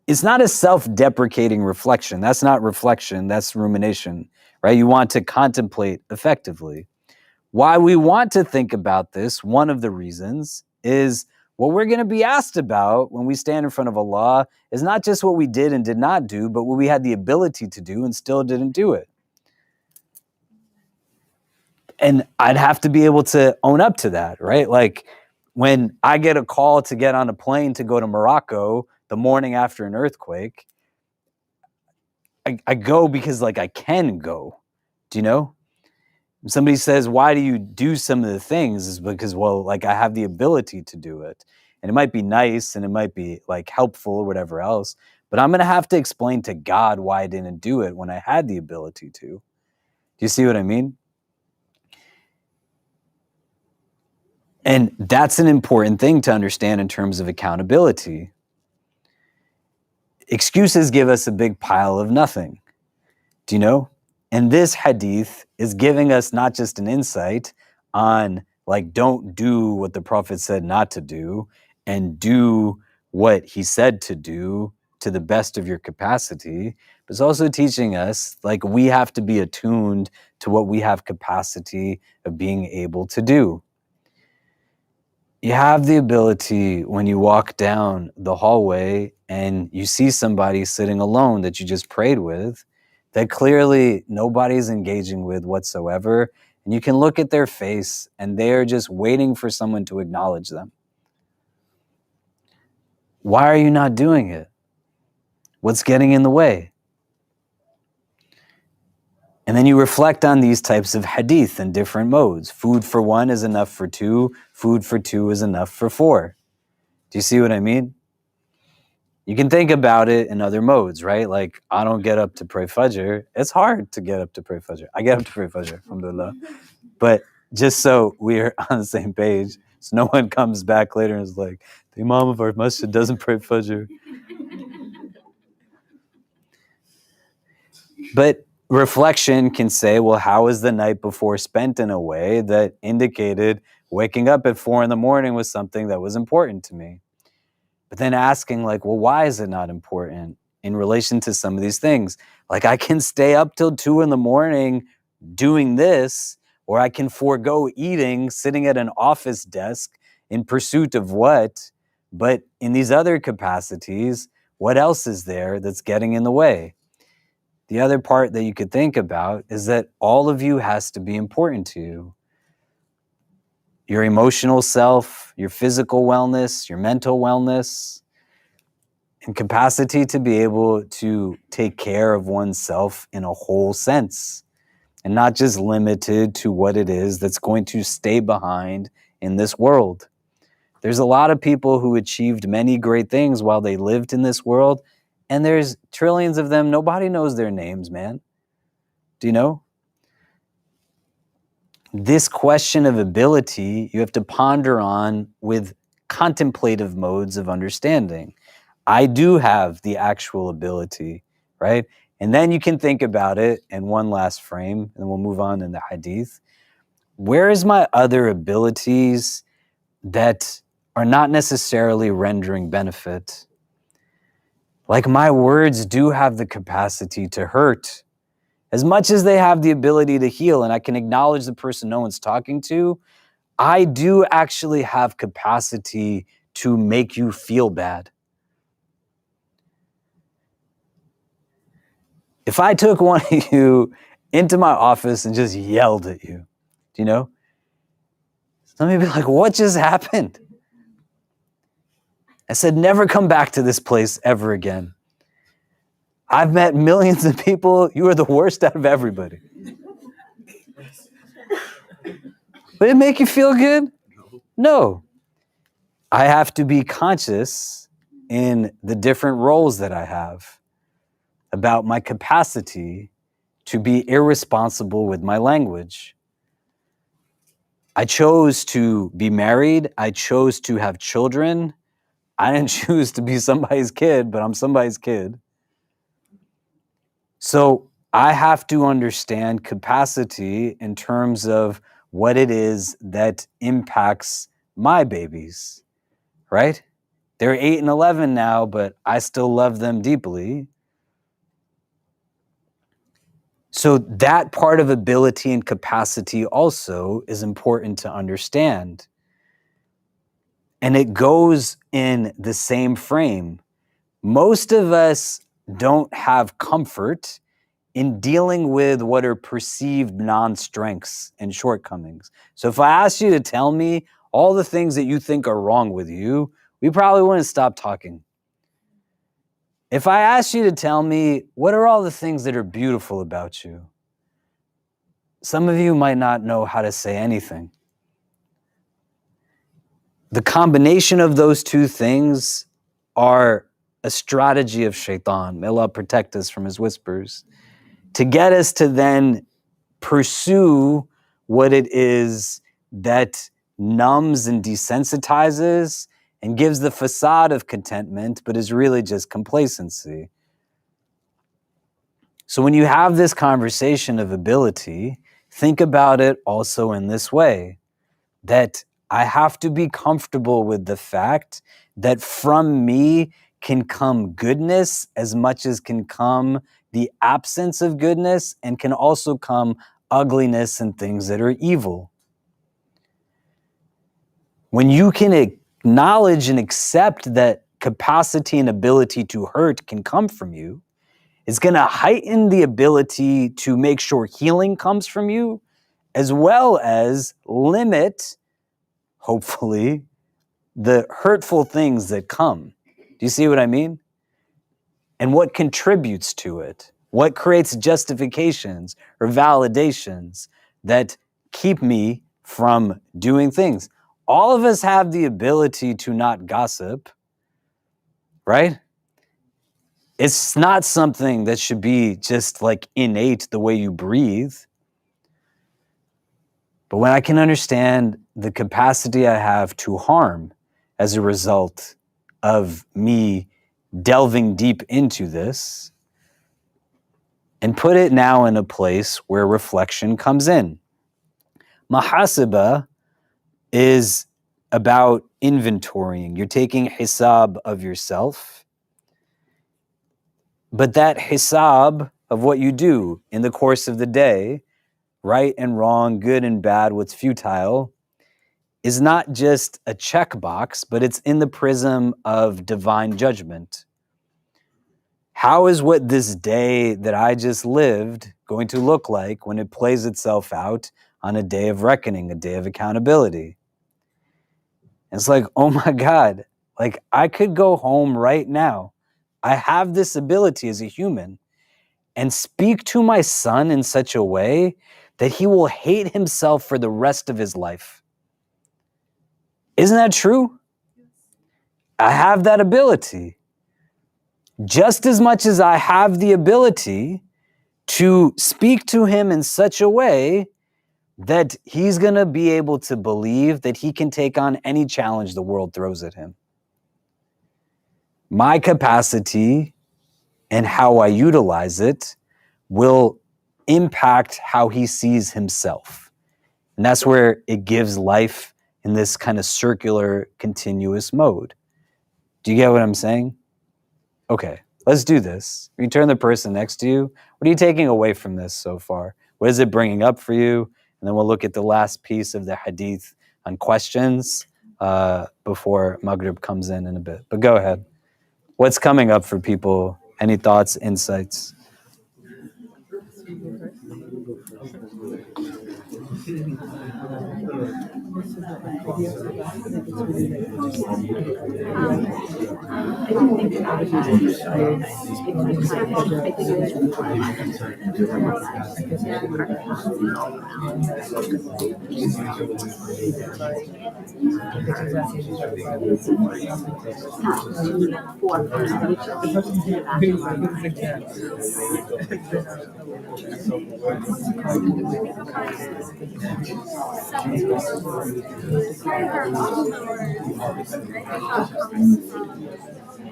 It's not a self-deprecating reflection. That's not reflection. That's rumination, right? You want to contemplate effectively. Why we want to think about this, one of the reasons, is what we're going to be asked about when we stand in front of Allah is not just what we did and did not do, but what we had the ability to do and still didn't do it. And I'd have to be able to own up to that, right? Like when I get a call to get on a plane to go to Morocco the morning after an earthquake, I go because like I can go. Do you know? If somebody says, why do you do some of the things? Is because, well, like I have the ability to do it. And it might be nice and it might be like helpful or whatever else, but I'm going to have to explain to God why I didn't do it when I had the ability to. Do you see what I mean? And that's an important thing to understand in terms of accountability. Excuses give us a big pile of nothing. Do you know? And this hadith is giving us not just an insight on like, don't do what the Prophet said not to do and do what he said to do to the best of your capacity, but it's also teaching us like we have to be attuned to what we have capacity of being able to do. You have the ability when you walk down the hallway and you see somebody sitting alone that you just prayed with, that clearly nobody's engaging with whatsoever, and you can look at their face and they're just waiting for someone to acknowledge them. Why are you not doing it? What's getting in the way? And then you reflect on these types of hadith in different modes. Food for one is enough for two. Food for two is enough for four. Do you see what I mean? You can think about it in other modes, right? Like, I don't get up to pray Fajr. It's hard to get up to pray Fajr. I get up to pray Fajr, alhamdulillah. But just so we're on the same page, so no one comes back later and is like, the Imam of our masjid doesn't pray Fajr. But reflection can say, well, how was the night before spent in a way that indicated waking up at 4 a.m. was something that was important to me? But then asking, like, well, why is it not important in relation to some of these things? Like, I can stay up till 2 a.m. doing this, or I can forego eating, sitting at an office desk in pursuit of what? But in these other capacities, what else is there that's getting in the way? The other part that you could think about is that all of you has to be important to you. Your emotional self, your physical wellness, your mental wellness, and capacity to be able to take care of oneself in a whole sense, and not just limited to what it is that's going to stay behind in this world. There's a lot of people who achieved many great things while they lived in this world, and there's trillions of them. Nobody knows their names, man. Do you know? This question of ability, you have to ponder on with contemplative modes of understanding. I do have the actual ability, right? And then you can think about it in one last frame, and we'll move on in the hadith. Where is my other abilities that are not necessarily rendering benefit? Like, my words do have the capacity to hurt. As much as they have the ability to heal, and I can acknowledge the person no one's talking to, I do actually have capacity to make you feel bad. If I took one of you into my office and just yelled at you, do you know? Some of you be like, what just happened? I said, never come back to this place ever again. I've met millions of people. You are the worst out of everybody. Would it make you feel good? No. I have to be conscious in the different roles that I have about my capacity to be irresponsible with my language. I chose to be married. I chose to have children. I didn't choose to be somebody's kid, but I'm somebody's kid. So I have to understand capacity in terms of what it is that impacts my babies, right? They're 8 and 11 now, but I still love them deeply. So that part of ability and capacity also is important to understand. And it goes in the same frame. Most of us don't have comfort in dealing with what are perceived non-strengths and shortcomings. So if I asked you to tell me all the things that you think are wrong with you, we probably wouldn't stop talking. If I asked you to tell me what are all the things that are beautiful about you, some of you might not know how to say anything. The combination of those two things are a strategy of shaitan. May Allah protect us from his whispers, to get us to then pursue what it is that numbs and desensitizes and gives the facade of contentment, but is really just complacency. So when you have this conversation of ability, think about it also in this way, that I have to be comfortable with the fact that from me can come goodness as much as can come the absence of goodness, and can also come ugliness and things that are evil. When you can acknowledge and accept that capacity and ability to hurt can come from you, it's going to heighten the ability to make sure healing comes from you, as well as limit, hopefully, the hurtful things that come. Do you see what I mean? And what contributes to it? What creates justifications or validations that keep me from doing things? All of us have the ability to not gossip, right? It's not something that should be just like innate the way you breathe. But when I can understand the capacity I have to harm as a result of me delving deep into this, and put it now in a place where reflection comes in. Muhasaba is about inventorying. You're taking hisab of yourself, but that hisab of what you do in the course of the day, right and wrong, good and bad, what's futile, is not just a checkbox, but it's in the prism of divine judgment. How is what this day that I just lived going to look like when it plays itself out on a day of reckoning, a day of accountability? And it's like, oh my God, like I could go home right now. I have this ability as a human and speak to my son in such a way that he will hate himself for the rest of his life. Isn't that true? I have that ability. Just as much as I have the ability to speak to him in such a way that he's going to be able to believe that he can take on any challenge the world throws at him. My capacity and how I utilize it will impact how he sees himself. And that's where it gives life in this kind of circular, continuous mode. Do you get what I'm saying? Okay, let's do this. You turn the person next to you. What are you taking away from this so far? What is it bringing up for you? And then we'll look at the last piece of the hadith on questions before Maghrib comes in a bit. But go ahead. What's coming up for people? Any thoughts, insights?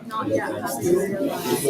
Not yet having realized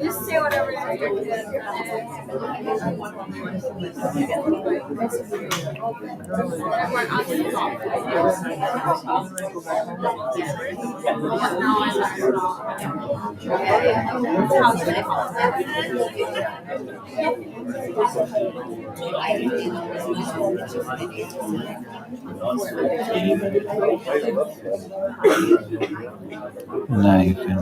Just say whatever your kids No, you can.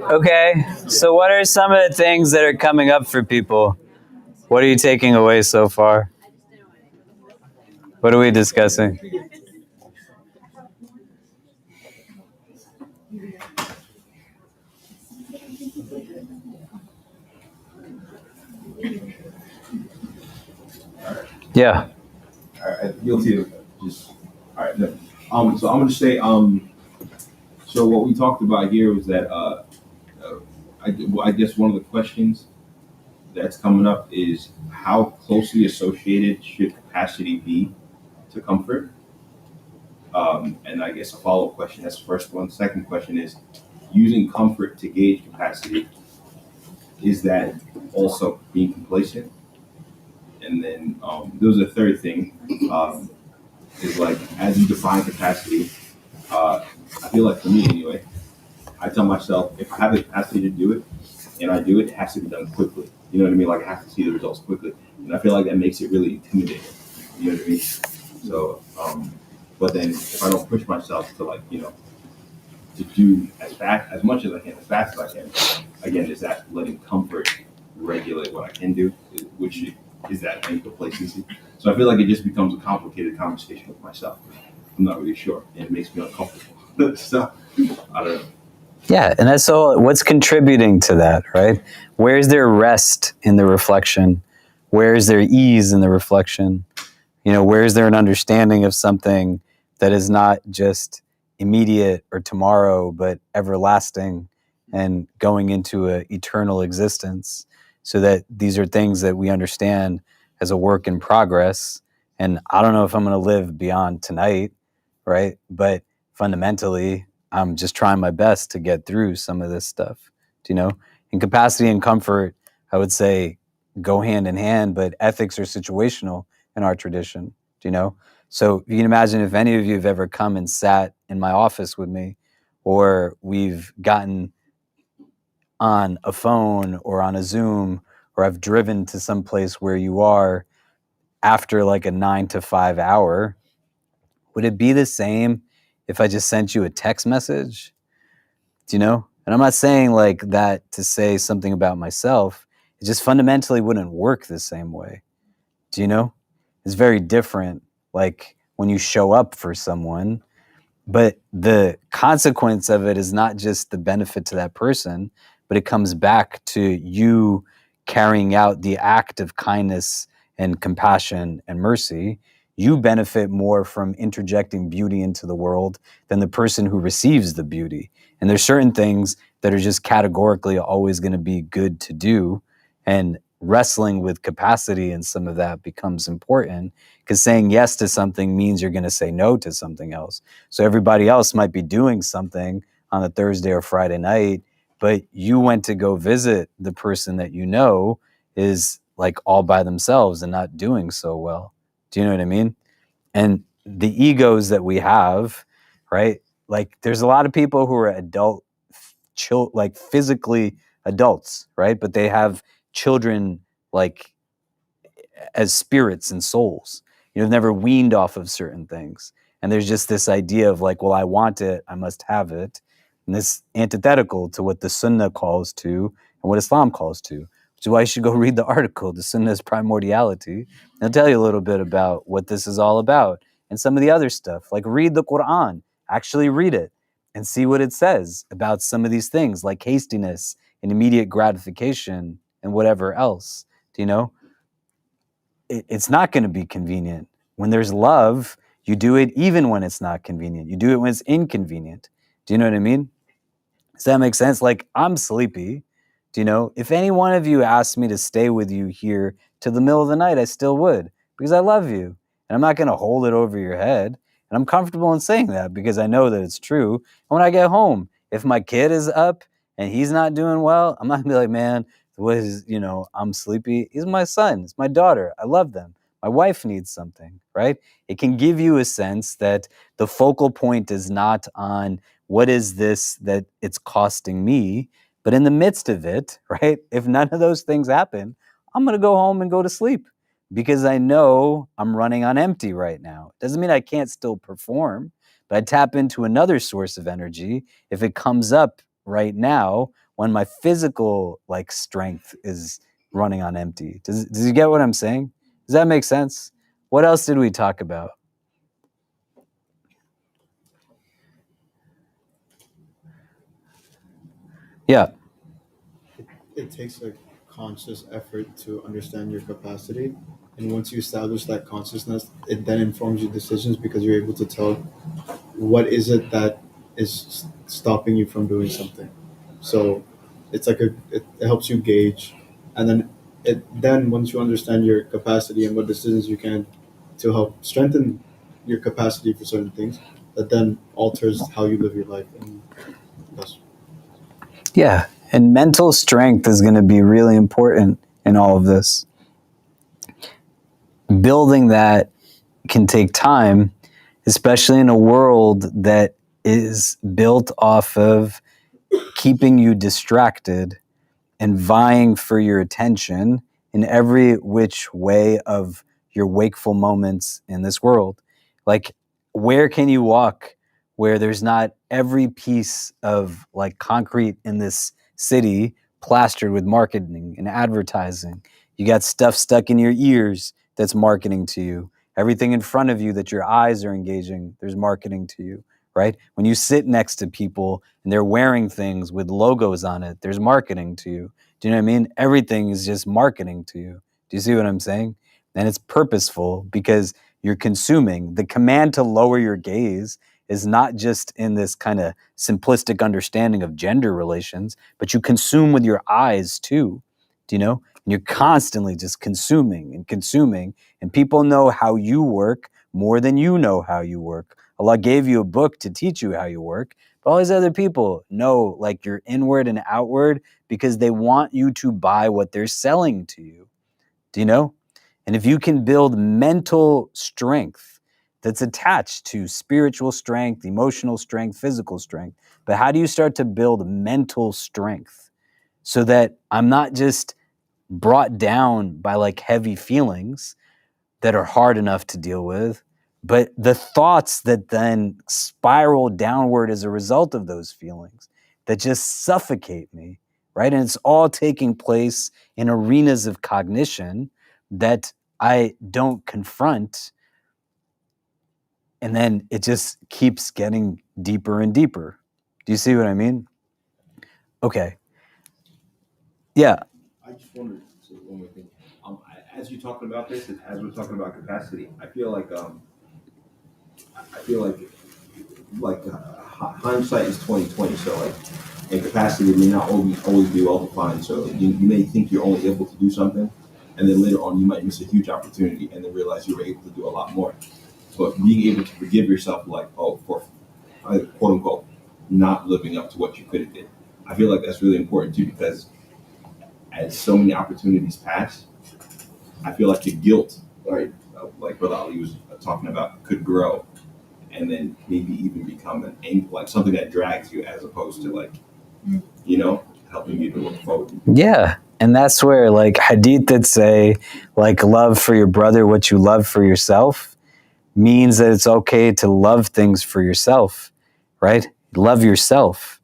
Okay, so what are some of the things that are coming up for people? What are you taking away so far? What are we discussing? Yeah. All right, you'll see. Just all right. No. So I'm gonna say. So what we talked about here was that. I guess one of the questions that's coming up is how closely associated should capacity be to comfort? And I guess a follow-up question. That's the first one. Second question is using comfort to gauge capacity. Is that also being complacent? And then there's a third thing. Is like as you define capacity, I feel like for me anyway, I tell myself if I have the capacity to do it and I do it, it has to be done quickly. You know what I mean? Like I have to see the results quickly. And I feel like that makes it really intimidating. You know what I mean? So, but then if I don't push myself to like, to do as much as I can, as fast as I can, again, is that letting comfort regulate what I can do, which is that any complacency? So I feel like it just becomes a complicated conversation with myself. I'm not really sure, and it makes me uncomfortable. So I don't know. Yeah, and that's all. What's contributing to that, right? Where's there rest in the reflection? Where's there ease in the reflection? Where's there an understanding of something that is not just immediate or tomorrow, but everlasting and going into an eternal existence, so that these are things that we understand as a work in progress. And I don't know if I'm going to live beyond tonight, right? But fundamentally, I'm just trying my best to get through some of this stuff. In capacity and comfort, I would say go hand in hand, but ethics are situational in our tradition. So you can imagine if any of you have ever come and sat in my office with me, or we've gotten on a phone or on a Zoom, or I've driven to some place where you are after like a 9 to 5 hour, would it be the same if I just sent you a text message? And I'm not saying like that to say something about myself. It just fundamentally wouldn't work the same way. It's very different. Like when you show up for someone, But the consequence of it is not just the benefit to that person, but it comes back to you carrying out the act of kindness and compassion and mercy. You benefit more from interjecting beauty into the world than the person who receives the beauty. And there's certain things that are just categorically always going to be good to do. And wrestling with capacity and some of that becomes important, because saying yes to something means you're going to say no to something else. So everybody else might be doing something on a Thursday or Friday night, but you went to go visit the person that you know is like all by themselves and not doing so well. Do you know what I mean? And the egos that we have, right? Like there's a lot of people who are adult, like physically adults, right? But they have children like as spirits and souls. You've never weaned off of certain things. And there's just this idea of like, well, I want it, I must have it. And this antithetical to what the Sunnah calls to and what Islam calls to, which is why you should go read the article, The Sunnah's Primordiality. And I'll tell you a little bit about what this is all about and some of the other stuff. Like read the Quran, actually read it and see what it says about some of these things like hastiness and immediate gratification and whatever else. Do you know? It's not going to be convenient. When there's love, you do it even when it's not convenient. You do it when it's inconvenient. Do you know what I mean? Does that make sense? Like, I'm sleepy. Do you know? If any one of you asked me to stay with you here to the middle of the night, I still would, because I love you. And I'm not going to hold it over your head. And I'm comfortable in saying that because I know that it's true. And when I get home, if my kid is up and he's not doing well, I'm not going to be like, man, what is, I'm sleepy. He's my son. It's my daughter. I love them. My wife needs something, right? It can give you a sense that the focal point is not on what is this that it's costing me, but in the midst of it, right? If none of those things happen, I'm going to go home and go to sleep because I know I'm running on empty right now. Doesn't mean I can't still perform, but I tap into another source of energy if it comes up right now when my physical strength is running on empty. Does you get what I'm saying? Does that make sense? What else did we talk about? Yeah. It takes a conscious effort to understand your capacity, and once you establish that consciousness, it then informs your decisions because you're able to tell what is it that is stopping you from doing something. So it's like it helps you gauge, and then once you understand your capacity and what decisions you can to help strengthen your capacity for certain things, that then alters how you live your life. And that's Yeah, and mental strength is going to be really important in all of this. Building that can take time, especially in a world that is built off of keeping you distracted and vying for your attention in every which way of your wakeful moments in this world. Like, where can you walk where there's not every piece of concrete in this city plastered with marketing and advertising? You got stuff stuck in your ears that's marketing to you. Everything in front of you that your eyes are engaging, there's marketing to you, right? When you sit next to people and they're wearing things with logos on it, there's marketing to you. Do you know what I mean? Everything is just marketing to you. Do you see what I'm saying? And it's purposeful because you're consuming. The command to lower your gaze is not just in this kind of simplistic understanding of gender relations, but you consume with your eyes too. Do you know? And you're constantly just consuming and consuming, and people know how you work more than you know how you work. Allah gave you a book to teach you how you work, but all these other people know your inward and outward because they want you to buy what they're selling to you. Do you know? And if you can build mental strength that's attached to spiritual strength, emotional strength, physical strength, but how do you start to build mental strength so that I'm not just brought down by heavy feelings that are hard enough to deal with, but the thoughts that then spiral downward as a result of those feelings that just suffocate me, right? And it's all taking place in arenas of cognition that I don't confront And then it just keeps getting deeper and deeper. Do you see what I mean? Okay. Yeah. I just wanted to say one more thing. As you're talking about this, and as we're talking about capacity, I feel like hindsight is 20/20. So like, and capacity may not always be well defined. So you may think you're only able to do something, and then later on you might miss a huge opportunity, and then realize you were able to do a lot more. But being able to forgive yourself, like, oh, for quote unquote not living up to what you could have did, I feel like that's really important too, because as so many opportunities pass, I feel like the guilt, right, like Brother Ali was talking about, could grow, and then maybe even become like something that drags you, as opposed to like, helping you to look forward. Yeah. And that's where like hadith that say like love for your brother what you love for yourself means that it's okay to love things for yourself, right? Love yourself.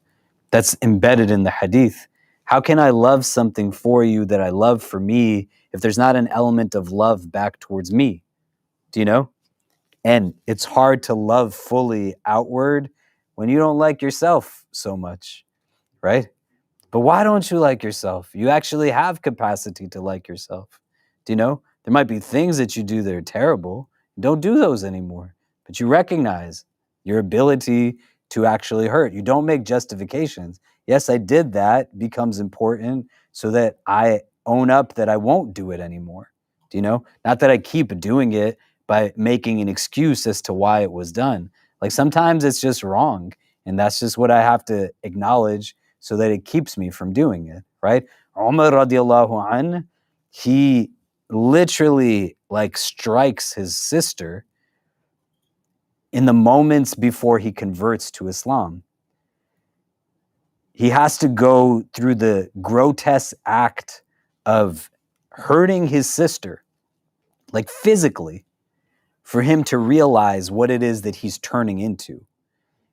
That's embedded in the hadith. How can I love something for you that I love for me if there's not an element of love back towards me? Do you know? And it's hard to love fully outward when you don't like yourself so much, right? But why don't you like yourself? You actually have capacity to like yourself. Do you know? There might be things that you do that are terrible. Don't do those anymore. But you recognize your ability to actually hurt. You don't make justifications. Yes, I did that becomes important so that I own up that I won't do it anymore. Do you know? Not that I keep doing it by making an excuse as to why it was done. Like sometimes it's just wrong. And that's just what I have to acknowledge so that it keeps me from doing it, right? Umar radiallahu an, he literally like strikes his sister in the moments before he converts to Islam. He has to go through the grotesque act of hurting his sister, like physically, for him to realize what it is that he's turning into.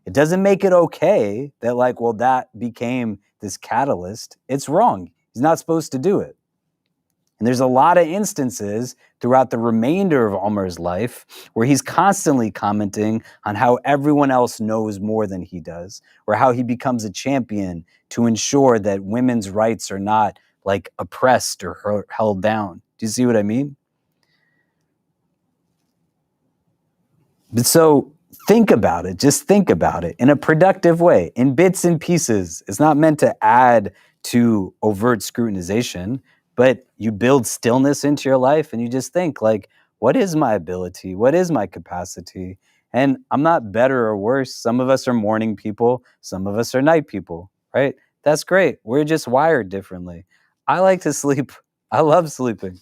It doesn't make it okay that like, well, that became this catalyst. It's wrong. He's not supposed to do it. And there's a lot of instances throughout the remainder of Umar's life where he's constantly commenting on how everyone else knows more than he does, or how he becomes a champion to ensure that women's rights are not like oppressed or held down. Do you see what I mean? But so think about it. Just think about it in a productive way, in bits and pieces. It's not meant to add to overt scrutinization, but you build stillness into your life and you just think like, what is my ability? What is my capacity? And I'm not better or worse. Some of us are morning people. Some of us are night people, right? That's great. We're just wired differently. I like to sleep. I love sleeping.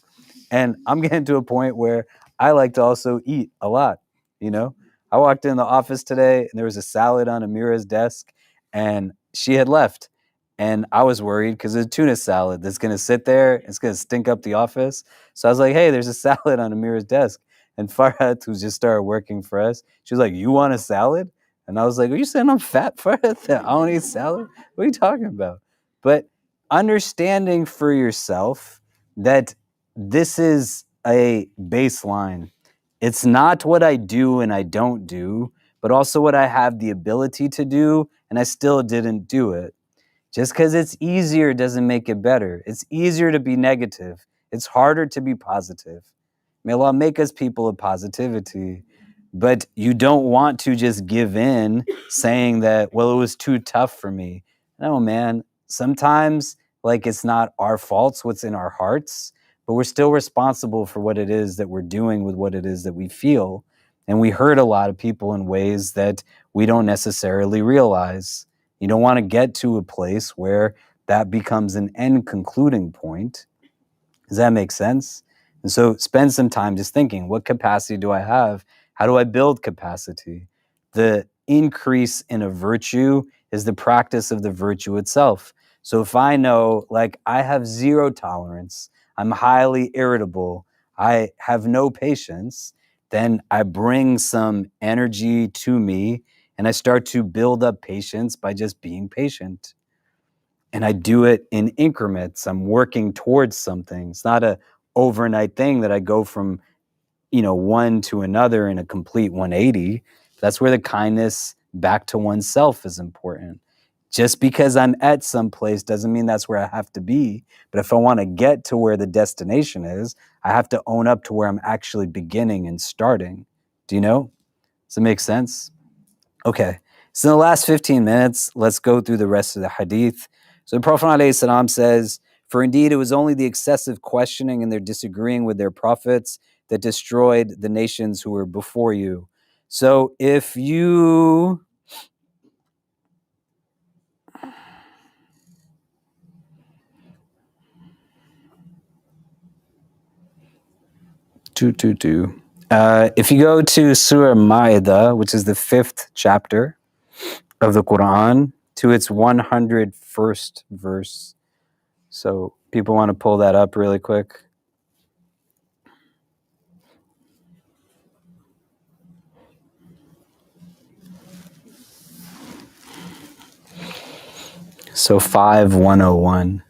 And I'm getting to a point where I like to also eat a lot. You know, I walked in the office today and there was a salad on Amira's desk and she had left. And I was worried because it's a tuna salad that's going to sit there. It's going to stink up the office. So I was like, hey, there's a salad on Amira's desk. And Farhat, who just started working for us, she was like, you want a salad? And I was like, are you saying I'm fat, Farhat, that I don't eat salad? What are you talking about? But understanding for yourself that this is a baseline. It's not what I do and I don't do, but also what I have the ability to do and I still didn't do it. Just because it's easier doesn't make it better. It's easier to be negative. It's harder to be positive. May Allah make us people of positivity, but you don't want to just give in saying that, well, it was too tough for me. No, man. Sometimes like it's not our faults, what's in our hearts, but we're still responsible for what it is that we're doing with what it is that we feel. And we hurt a lot of people in ways that we don't necessarily realize. You don't want to get to a place where that becomes an end concluding point. Does that make sense? And so spend some time just thinking, what capacity do I have? How do I build capacity? The increase in a virtue is the practice of the virtue itself. So if I know, like, I have zero tolerance, I'm highly irritable, I have no patience, then I bring some energy to me and I start to build up patience by just being patient. And I do it in increments. I'm working towards something. It's not a overnight thing that I go from one to another in a complete 180. That's where the kindness back to oneself is important. Just because I'm at some place doesn't mean that's where I have to be. But if I want to get to where the destination is, I have to own up to where I'm actually beginning and starting. Do you know? Does it make sense? Okay. So in the last 15 minutes, let's go through the rest of the hadith. So the Prophet ﷺ says, "For indeed it was only the excessive questioning and their disagreeing with their prophets that destroyed the nations who were before you." So if you... If you go to Surah Ma'idah, which is the 5th chapter of the Quran, to its 101st verse. So people want to pull that up really quick. So 5101.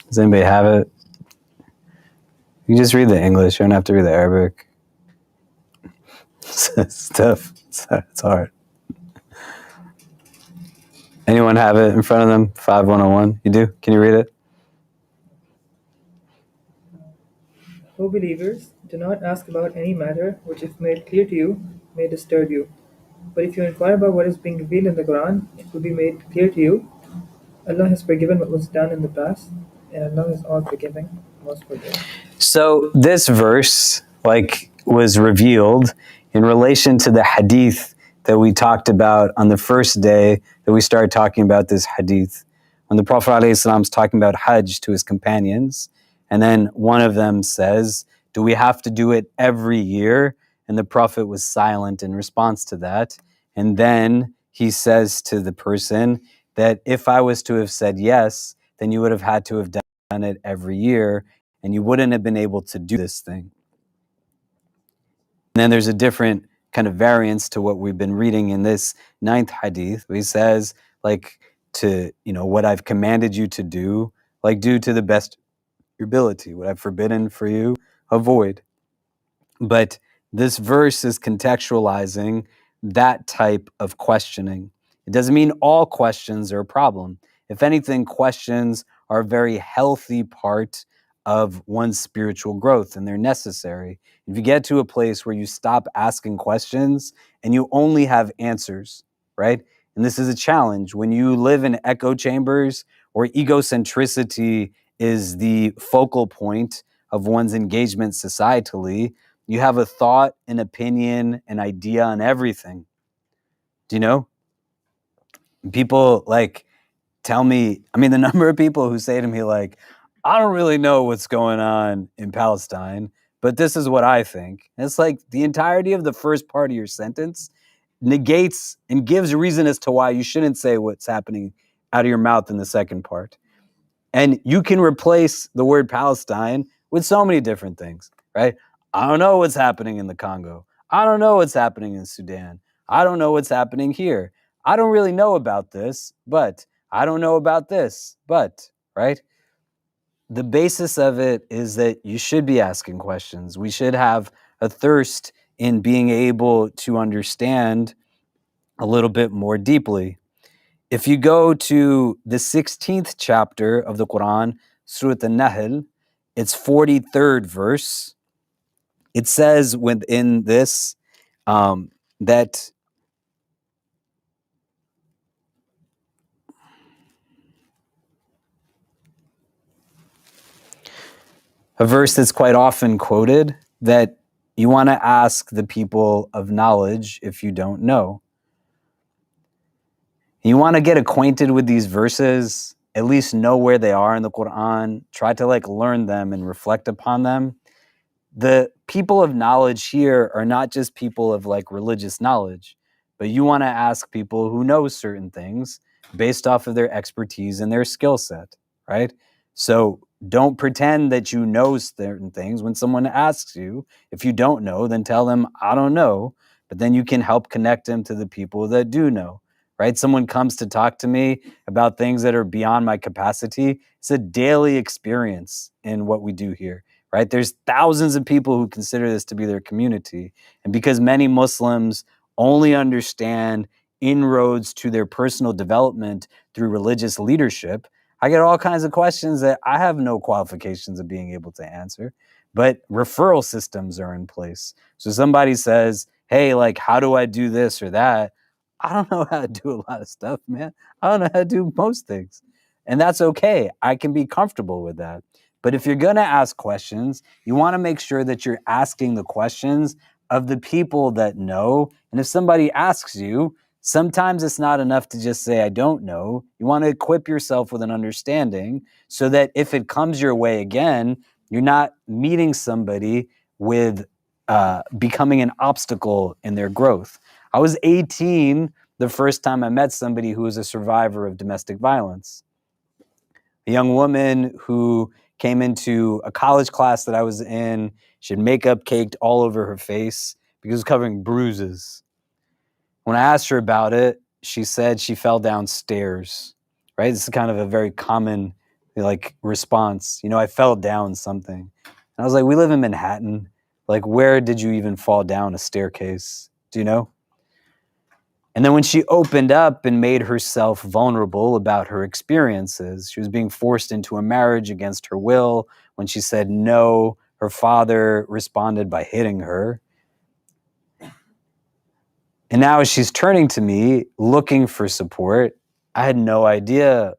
Does anybody have it? You just read the English. You don't have to read the Arabic. It's tough. It's hard. Anyone have it in front of them? 5101. You do? Can you read it? O believers, do not ask about any matter which, if made clear to you, may disturb you. But if you inquire about what is being revealed in the Quran, it will be made clear to you. Allah has forgiven what was done in the past, and Allah is all forgiving, most forgiving. So this verse, was revealed in relation to the hadith that we talked about on the first day that we started talking about this hadith. When the Prophet ﷺ is talking about Hajj to his companions, and then one of them says, "Do we have to do it every year?" And the Prophet was silent in response to that. And then he says to the person that if I was to have said yes, then you would have had to have done it every year, and you wouldn't have been able to do this thing. And then there's a different kind of variance to what we've been reading in this 9th hadith, where he says, what I've commanded you to do, do to the best of your ability. What I've forbidden for you, avoid. But this verse is contextualizing that type of questioning. It doesn't mean all questions are a problem. If anything, questions are a very healthy part of one's spiritual growth, and they're necessary. If you get to a place where you stop asking questions and you only have answers, right? And this is a challenge. When you live in echo chambers or egocentricity is the focal point of one's engagement societally, you have a thought, an opinion, an idea on everything. Do you know? People tell me, the number of people who say to me I don't really know what's going on in Palestine, but this is what I think. And it's the entirety of the first part of your sentence negates and gives a reason as to why you shouldn't say what's happening out of your mouth in the second part. And you can replace the word Palestine with so many different things, right? I don't know what's happening in the Congo. I don't know what's happening in Sudan. I don't know what's happening here. I don't really know about this, but I don't know about this, but, right? The basis of it is that you should be asking questions. We should have a thirst in being able to understand a little bit more deeply. If you go to the 16th chapter of the Quran, Surah An-Nahl, its 43rd verse, it says within this that a verse that's quite often quoted, that you want to ask the people of knowledge if you don't know. You want to get acquainted with these verses, at least know where they are in the Quran, try to learn them and reflect upon them. The people of knowledge here are not just people of religious knowledge, but you want to ask people who know certain things based off of their expertise and their skill set, right? So don't pretend that you know certain things. When someone asks you, if you don't know, then tell them, I don't know, but then you can help connect them to the people that do know, right? Someone comes to talk to me about things that are beyond my capacity. It's a daily experience in what we do here. right? There's thousands of people who consider this to be their community. And because many Muslims only understand inroads to their personal development through religious leadership, I get all kinds of questions that I have no qualifications of being able to answer, but referral systems are in place. So somebody says, hey, like, how do I do this or that? I don't know how to do a lot of stuff, man. I don't know how to do most things. And that's okay. I can be comfortable with that. But if you're going to ask questions, you want to make sure that you're asking the questions of the people that know. And if somebody asks you, sometimes it's not enough to just say, I don't know. You want to equip yourself with an understanding so that if it comes your way again, you're not meeting somebody with becoming an obstacle in their growth. I was 18 the first time I met somebody who was a survivor of domestic violence. A young woman who came into a college class that I was in. She had makeup caked all over her face because it was covering bruises. When I asked her about it, she said she fell downstairs, right? This is kind of a very common response. I fell down something. And I was like, we live in Manhattan. Like, where did you even fall down a staircase? Do you know? And then when she opened up and made herself vulnerable about her experiences, she was being forced into a marriage against her will. When she said no, her father responded by hitting her. And now as she's turning to me, looking for support, I had no idea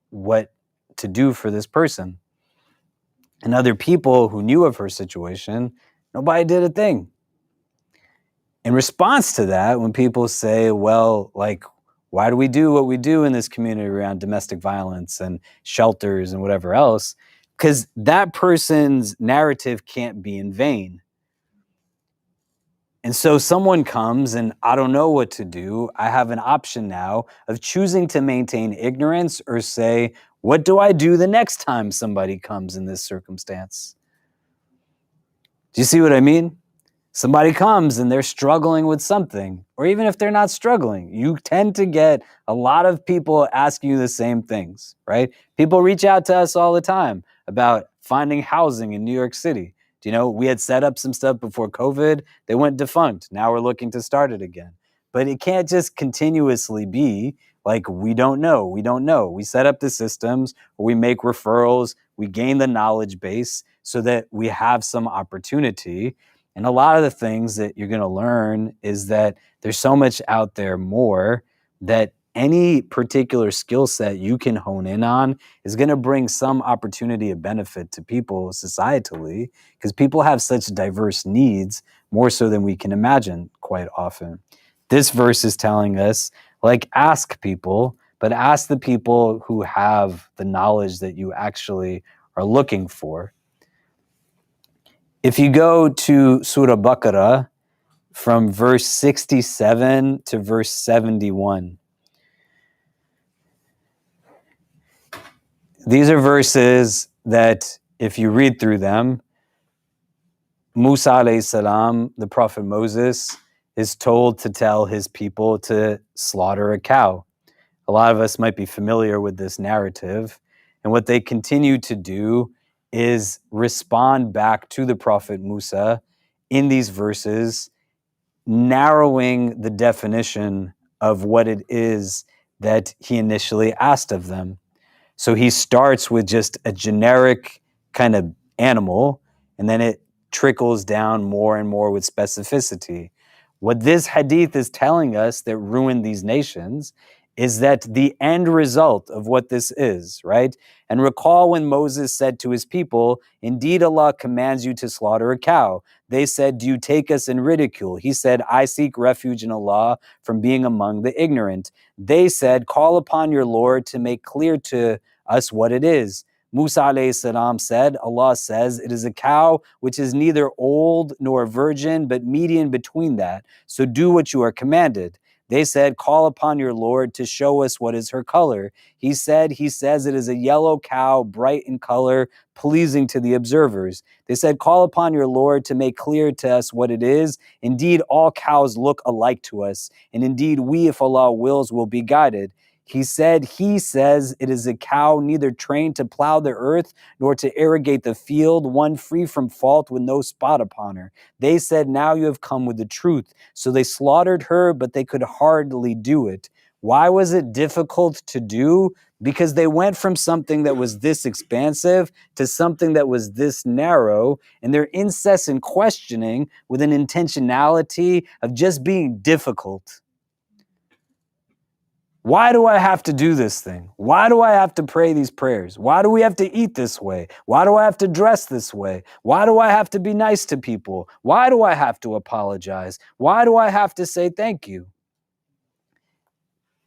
what to do for this person. And other people who knew of her situation, nobody did a thing. In response to that, when people say, well, why do we do what we do in this community around domestic violence and shelters and whatever else? Because that person's narrative can't be in vain. And so someone comes and I don't know what to do. I have an option now of choosing to maintain ignorance or say, what do I do the next time somebody comes in this circumstance? Do you see what I mean? Somebody comes and they're struggling with something, or even if they're not struggling, you tend to get a lot of people asking you the same things, right? People reach out to us all the time about finding housing in New York City. Do you know, we had set up some stuff before COVID. They went defunct. Now we're looking to start it again. But it can't just continuously be like, we don't know. We set up the systems, or we make referrals, we gain the knowledge base so that we have some opportunity. And a lot of the things that you're going to learn is that there's so much out there more that any particular skill set you can hone in on is going to bring some opportunity of benefit to people societally, because people have such diverse needs, more so than we can imagine quite often. This verse is telling us, ask people, but ask the people who have the knowledge that you actually are looking for. If you go to Surah Baqarah from verse 67 to verse 71, these are verses that, if you read through them, Musa alayhi salam, the Prophet Moses, is told to tell his people to slaughter a cow. A lot of us might be familiar with this narrative. And what they continue to do is respond back to the Prophet Musa in these verses, narrowing the definition of what it is that he initially asked of them. So he starts with just a generic kind of animal, and then it trickles down more and more with specificity. What this hadith is telling us that ruined these nations is that the end result of what this is, right? And recall when Moses said to his people, indeed Allah commands you to slaughter a cow. They said, do you take us in ridicule? He said, I seek refuge in Allah from being among the ignorant. They said, call upon your Lord to make clear to us what it is. Musa alayhi salam said, Allah says, it is a cow which is neither old nor virgin, but median between that. So do what you are commanded. They said, call upon your Lord to show us what is her color. He says it is a yellow cow, bright in color, pleasing to the observers. They said, call upon your Lord to make clear to us what it is. Indeed, all cows look alike to us. And indeed, we, if Allah wills, will be guided. He says, it is a cow neither trained to plow the earth nor to irrigate the field, one free from fault with no spot upon her. They said, now you have come with the truth. So they slaughtered her, but they could hardly do it. Why was it difficult to do? Because they went from something that was this expansive to something that was this narrow, and their incessant questioning with an intentionality of just being difficult. Why do I have to do this thing? Why do I have to pray these prayers? Why do we have to eat this way? Why do I have to dress this way? Why do I have to be nice to people? Why do I have to apologize? Why do I have to say thank you?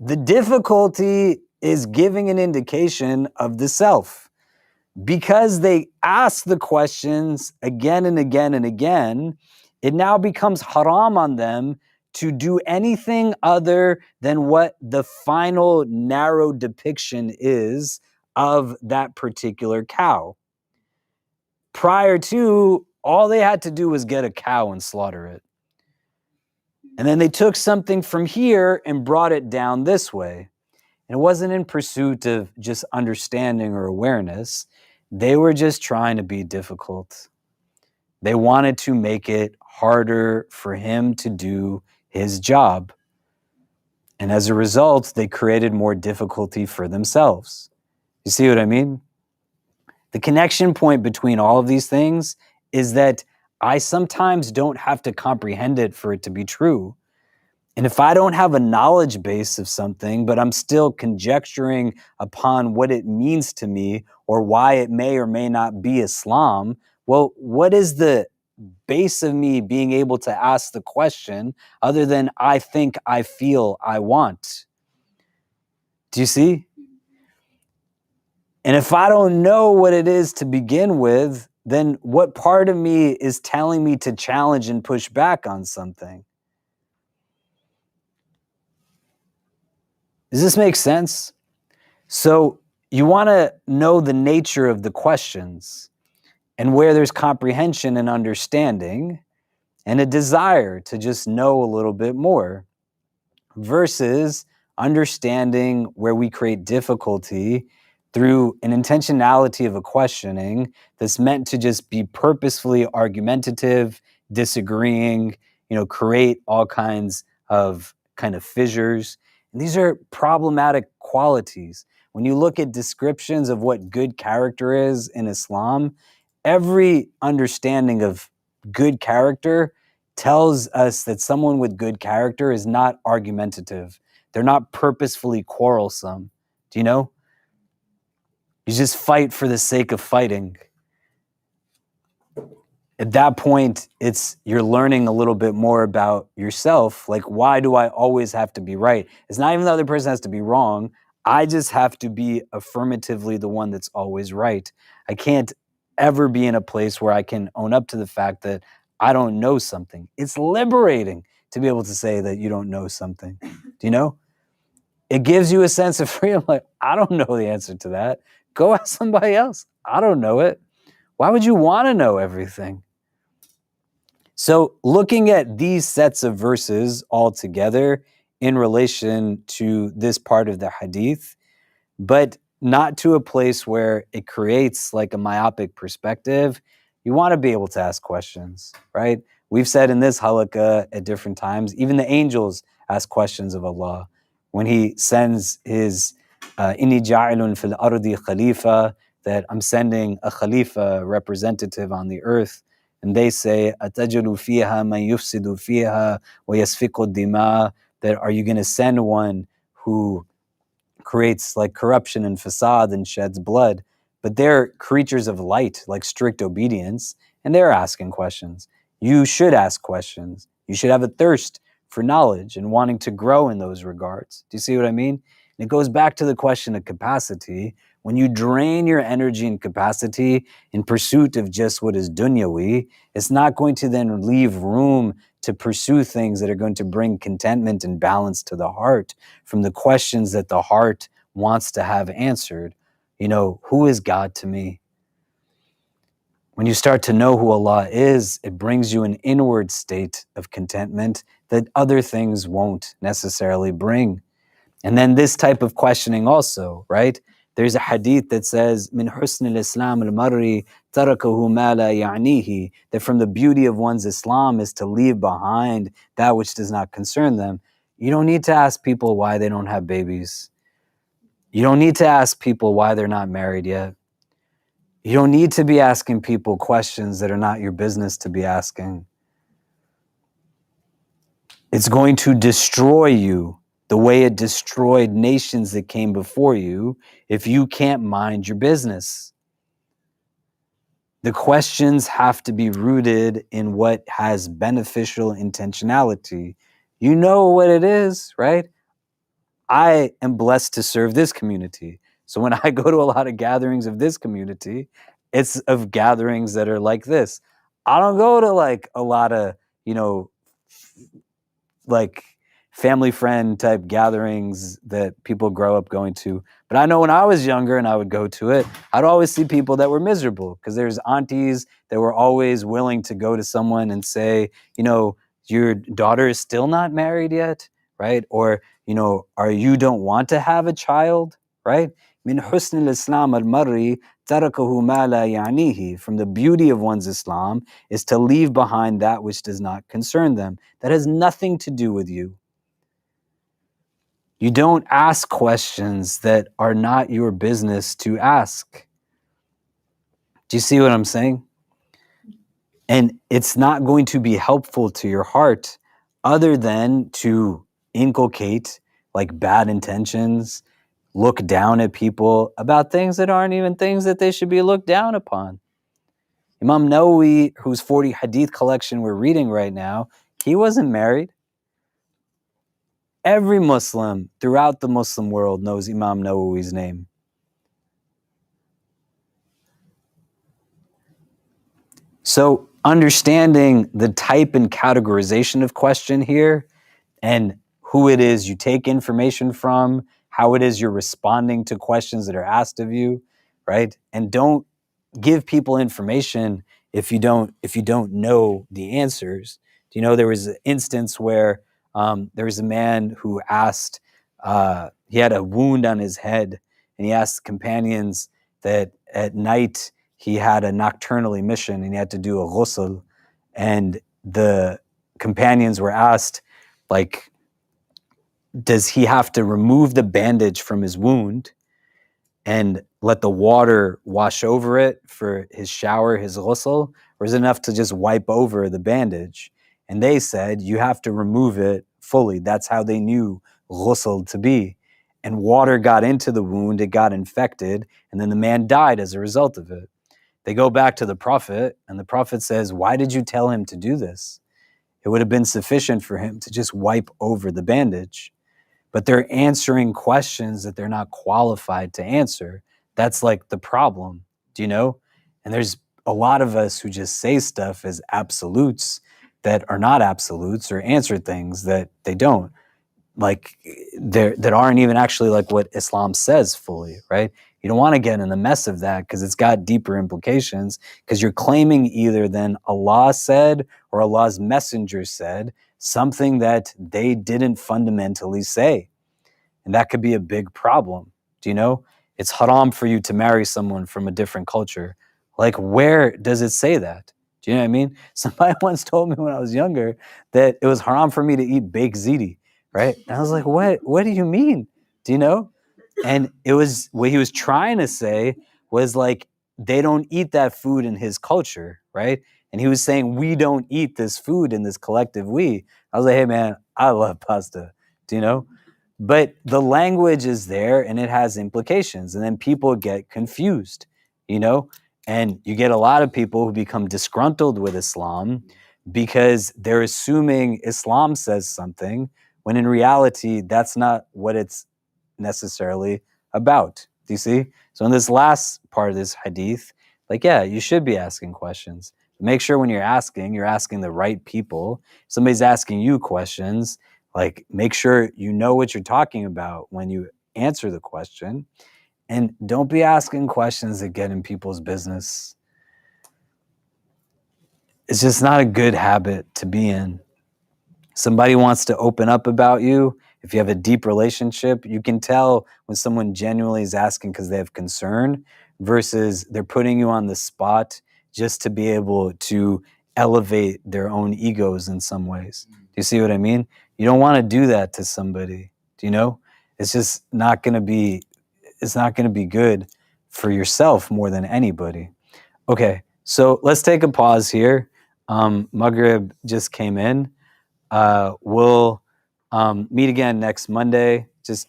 The difficulty is giving an indication of the self. Because they ask the questions again and again and again, it now becomes haram on them to do anything other than what the final narrow depiction is of that particular cow. Prior to, all they had to do was get a cow and slaughter it. And then they took something from here and brought it down this way. And it wasn't in pursuit of just understanding or awareness. They were just trying to be difficult. They wanted to make it harder for him to do his job. And as a result, they created more difficulty for themselves. You see what I mean? The connection point between all of these things is that I sometimes don't have to comprehend it for it to be true. And if I don't have a knowledge base of something, but I'm still conjecturing upon what it means to me or why it may or may not be Islam, well, what is the base of me being able to ask the question other than I think, I feel, I want? Do you see? And if I don't know what it is to begin with, then what part of me is telling me to challenge and push back on something? Does this make sense? So you want to know the nature of the questions and where there's comprehension and understanding and a desire to just know a little bit more versus understanding where we create difficulty through an intentionality of a questioning that's meant to just be purposefully argumentative, disagreeing, create all kinds of kind of fissures. And these are problematic qualities. When you look at descriptions of what good character is in Islam, every understanding of good character tells us that someone with good character is not argumentative. They're not purposefully quarrelsome. Do you know? You just fight for the sake of fighting. At that point, you're learning a little bit more about yourself. Like, why do I always have to be right? It's not even the other person has to be wrong. I just have to be affirmatively the one that's always right. I can't ever be in a place where I can own up to the fact that I don't know something. It's liberating to be able to say that you don't know something. Do you know? It gives you a sense of freedom. Like, I don't know the answer to that. Go ask somebody else. I don't know it. Why would you want to know everything? So looking at these sets of verses all together in relation to this part of the hadith, but not to a place where it creates like a myopic perspective, you want to be able to ask questions, right? We've said in this halaqah at different times, even the angels ask questions of Allah. When he sends his inni ja'ilun fil ardi khalifa, that I'm sending a khalifa representative on the earth, and they say, atajalu fiha man yufsidu fiha wa yasfiqu dima, that are you going to send one who creates like corruption and facade and sheds blood? But they're creatures of light, like strict obedience, and they're asking questions. You should ask questions. You should have a thirst for knowledge and wanting to grow in those regards. Do you see what I mean? And it goes back to the question of capacity. When you drain your energy and capacity in pursuit of just what is dunyawi, it's not going to then leave room to pursue things that are going to bring contentment and balance to the heart from the questions that the heart wants to have answered. Who is God to me? When you start to know who Allah is, it brings you an inward state of contentment that other things won't necessarily bring. And then this type of questioning also, right? There's a hadith that says, "Min husn al-Islam al-marri tarakahu ma la ya'nihi," that from the beauty of one's Islam is to leave behind that which does not concern them. You don't need to ask people why they don't have babies. You don't need to ask people why they're not married yet. You don't need to be asking people questions that are not your business to be asking. It's going to destroy you the way it destroyed nations that came before you if you can't mind your business. The questions have to be rooted in what has beneficial intentionality. You know what it is, right? I am blessed to serve this community. So when I go to a lot of gatherings of this community, it's of gatherings that are like this. I don't go to like a lot of, like family friend type gatherings that people grow up going to. But I know when I was younger and I would go to it, I'd always see people that were miserable because there's aunties that were always willing to go to someone and say, your daughter is still not married yet, right? Or, or you don't want to have a child, right? Min husn al-Islam al-marri tarakahu ma la ya'nihi. From the beauty of one's Islam is to leave behind that which does not concern them. That has nothing to do with you. You don't ask questions that are not your business to ask. Do you see what I'm saying? And it's not going to be helpful to your heart other than to inculcate like bad intentions, look down at people about things that aren't even things that they should be looked down upon. Imam Nawawi, whose 40 Hadith collection we're reading right now, he wasn't married. Every Muslim throughout the Muslim world knows Imam Nawawi's name. So understanding the type and categorization of question here and who it is you take information from, how it is you're responding to questions that are asked of you, right? And don't give people information if you don't know the answers. Do you know there was an instance where there was a man who asked, he had a wound on his head, and he asked the companions that at night he had a nocturnal emission and he had to do a ghusl, and the companions were asked, like, does he have to remove the bandage from his wound and let the water wash over it for his shower, his ghusl, or is it enough to just wipe over the bandage? And they said, you have to remove it fully. That's how they knew ghusl to be. And water got into the wound, it got infected, and then the man died as a result of it. They go back to the Prophet, and the Prophet says, why did you tell him to do this? It would have been sufficient for him to just wipe over the bandage. But they're answering questions that they're not qualified to answer. That's like the problem, do you know? And there's a lot of us who just say stuff as absolutes that are not absolutes, or answer things that they don't. Like that aren't even actually like what Islam says fully, right? You don't want to get in the mess of that because it's got deeper implications, because you're claiming either then Allah said or Allah's messenger said something that they didn't fundamentally say. And that could be a big problem. Do you know? It's haram for you to marry someone from a different culture. Like, where does it say that? Do you know what I mean? Somebody once told me when I was younger that it was haram for me to eat baked ziti, right? And I was like, what do you mean? Do you know? And it was, what he was trying to say was like, they don't eat that food in his culture, right? And he was saying, we don't eat this food in this collective we. I was like, hey man, I love pasta. Do you know? But the language is there and it has implications. And then people get confused, you know? And you get a lot of people who become disgruntled with Islam because they're assuming Islam says something when in reality, that's not what it's necessarily about. Do you see? So in this last part of this hadith, like, yeah, you should be asking questions. Make sure when you're asking the right people. Somebody's asking you questions, like, make sure you know what you're talking about when you answer the question. And don't be asking questions that get in people's business. It's just not a good habit to be in. Somebody wants to open up about you If you have a deep relationship, you can tell when someone genuinely is asking because they have concern versus they're putting you on the spot just to be able to elevate their own egos in some ways. Do you see what I mean? You don't want to do that to somebody. Do you know? It's just not going to be, it's not going to be good for yourself more than anybody. Okay, so let's take a pause here. Maghrib just came in. We'll meet again next Monday. Just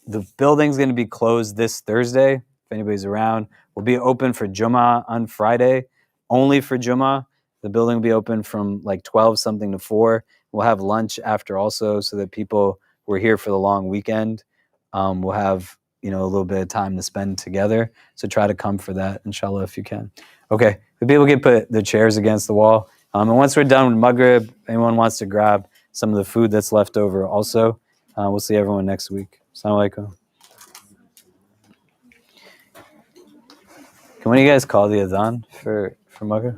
the building's going to be closed this Thursday. If anybody's around, we'll be open for Jummah on Friday, only for Jummah. The building will be open from like 12 something to 4. We'll have lunch after also, so that people who are here for the long weekend will have a little bit of time to spend together. So try to come for that, inshallah, if you can. Okay, the people can put their chairs against the wall. And once we're done with Maghrib, if anyone wants to grab some of the food that's left over also, we'll see everyone next week. Assalamu alaikum. Can one of you guys call the adhan for Maghrib?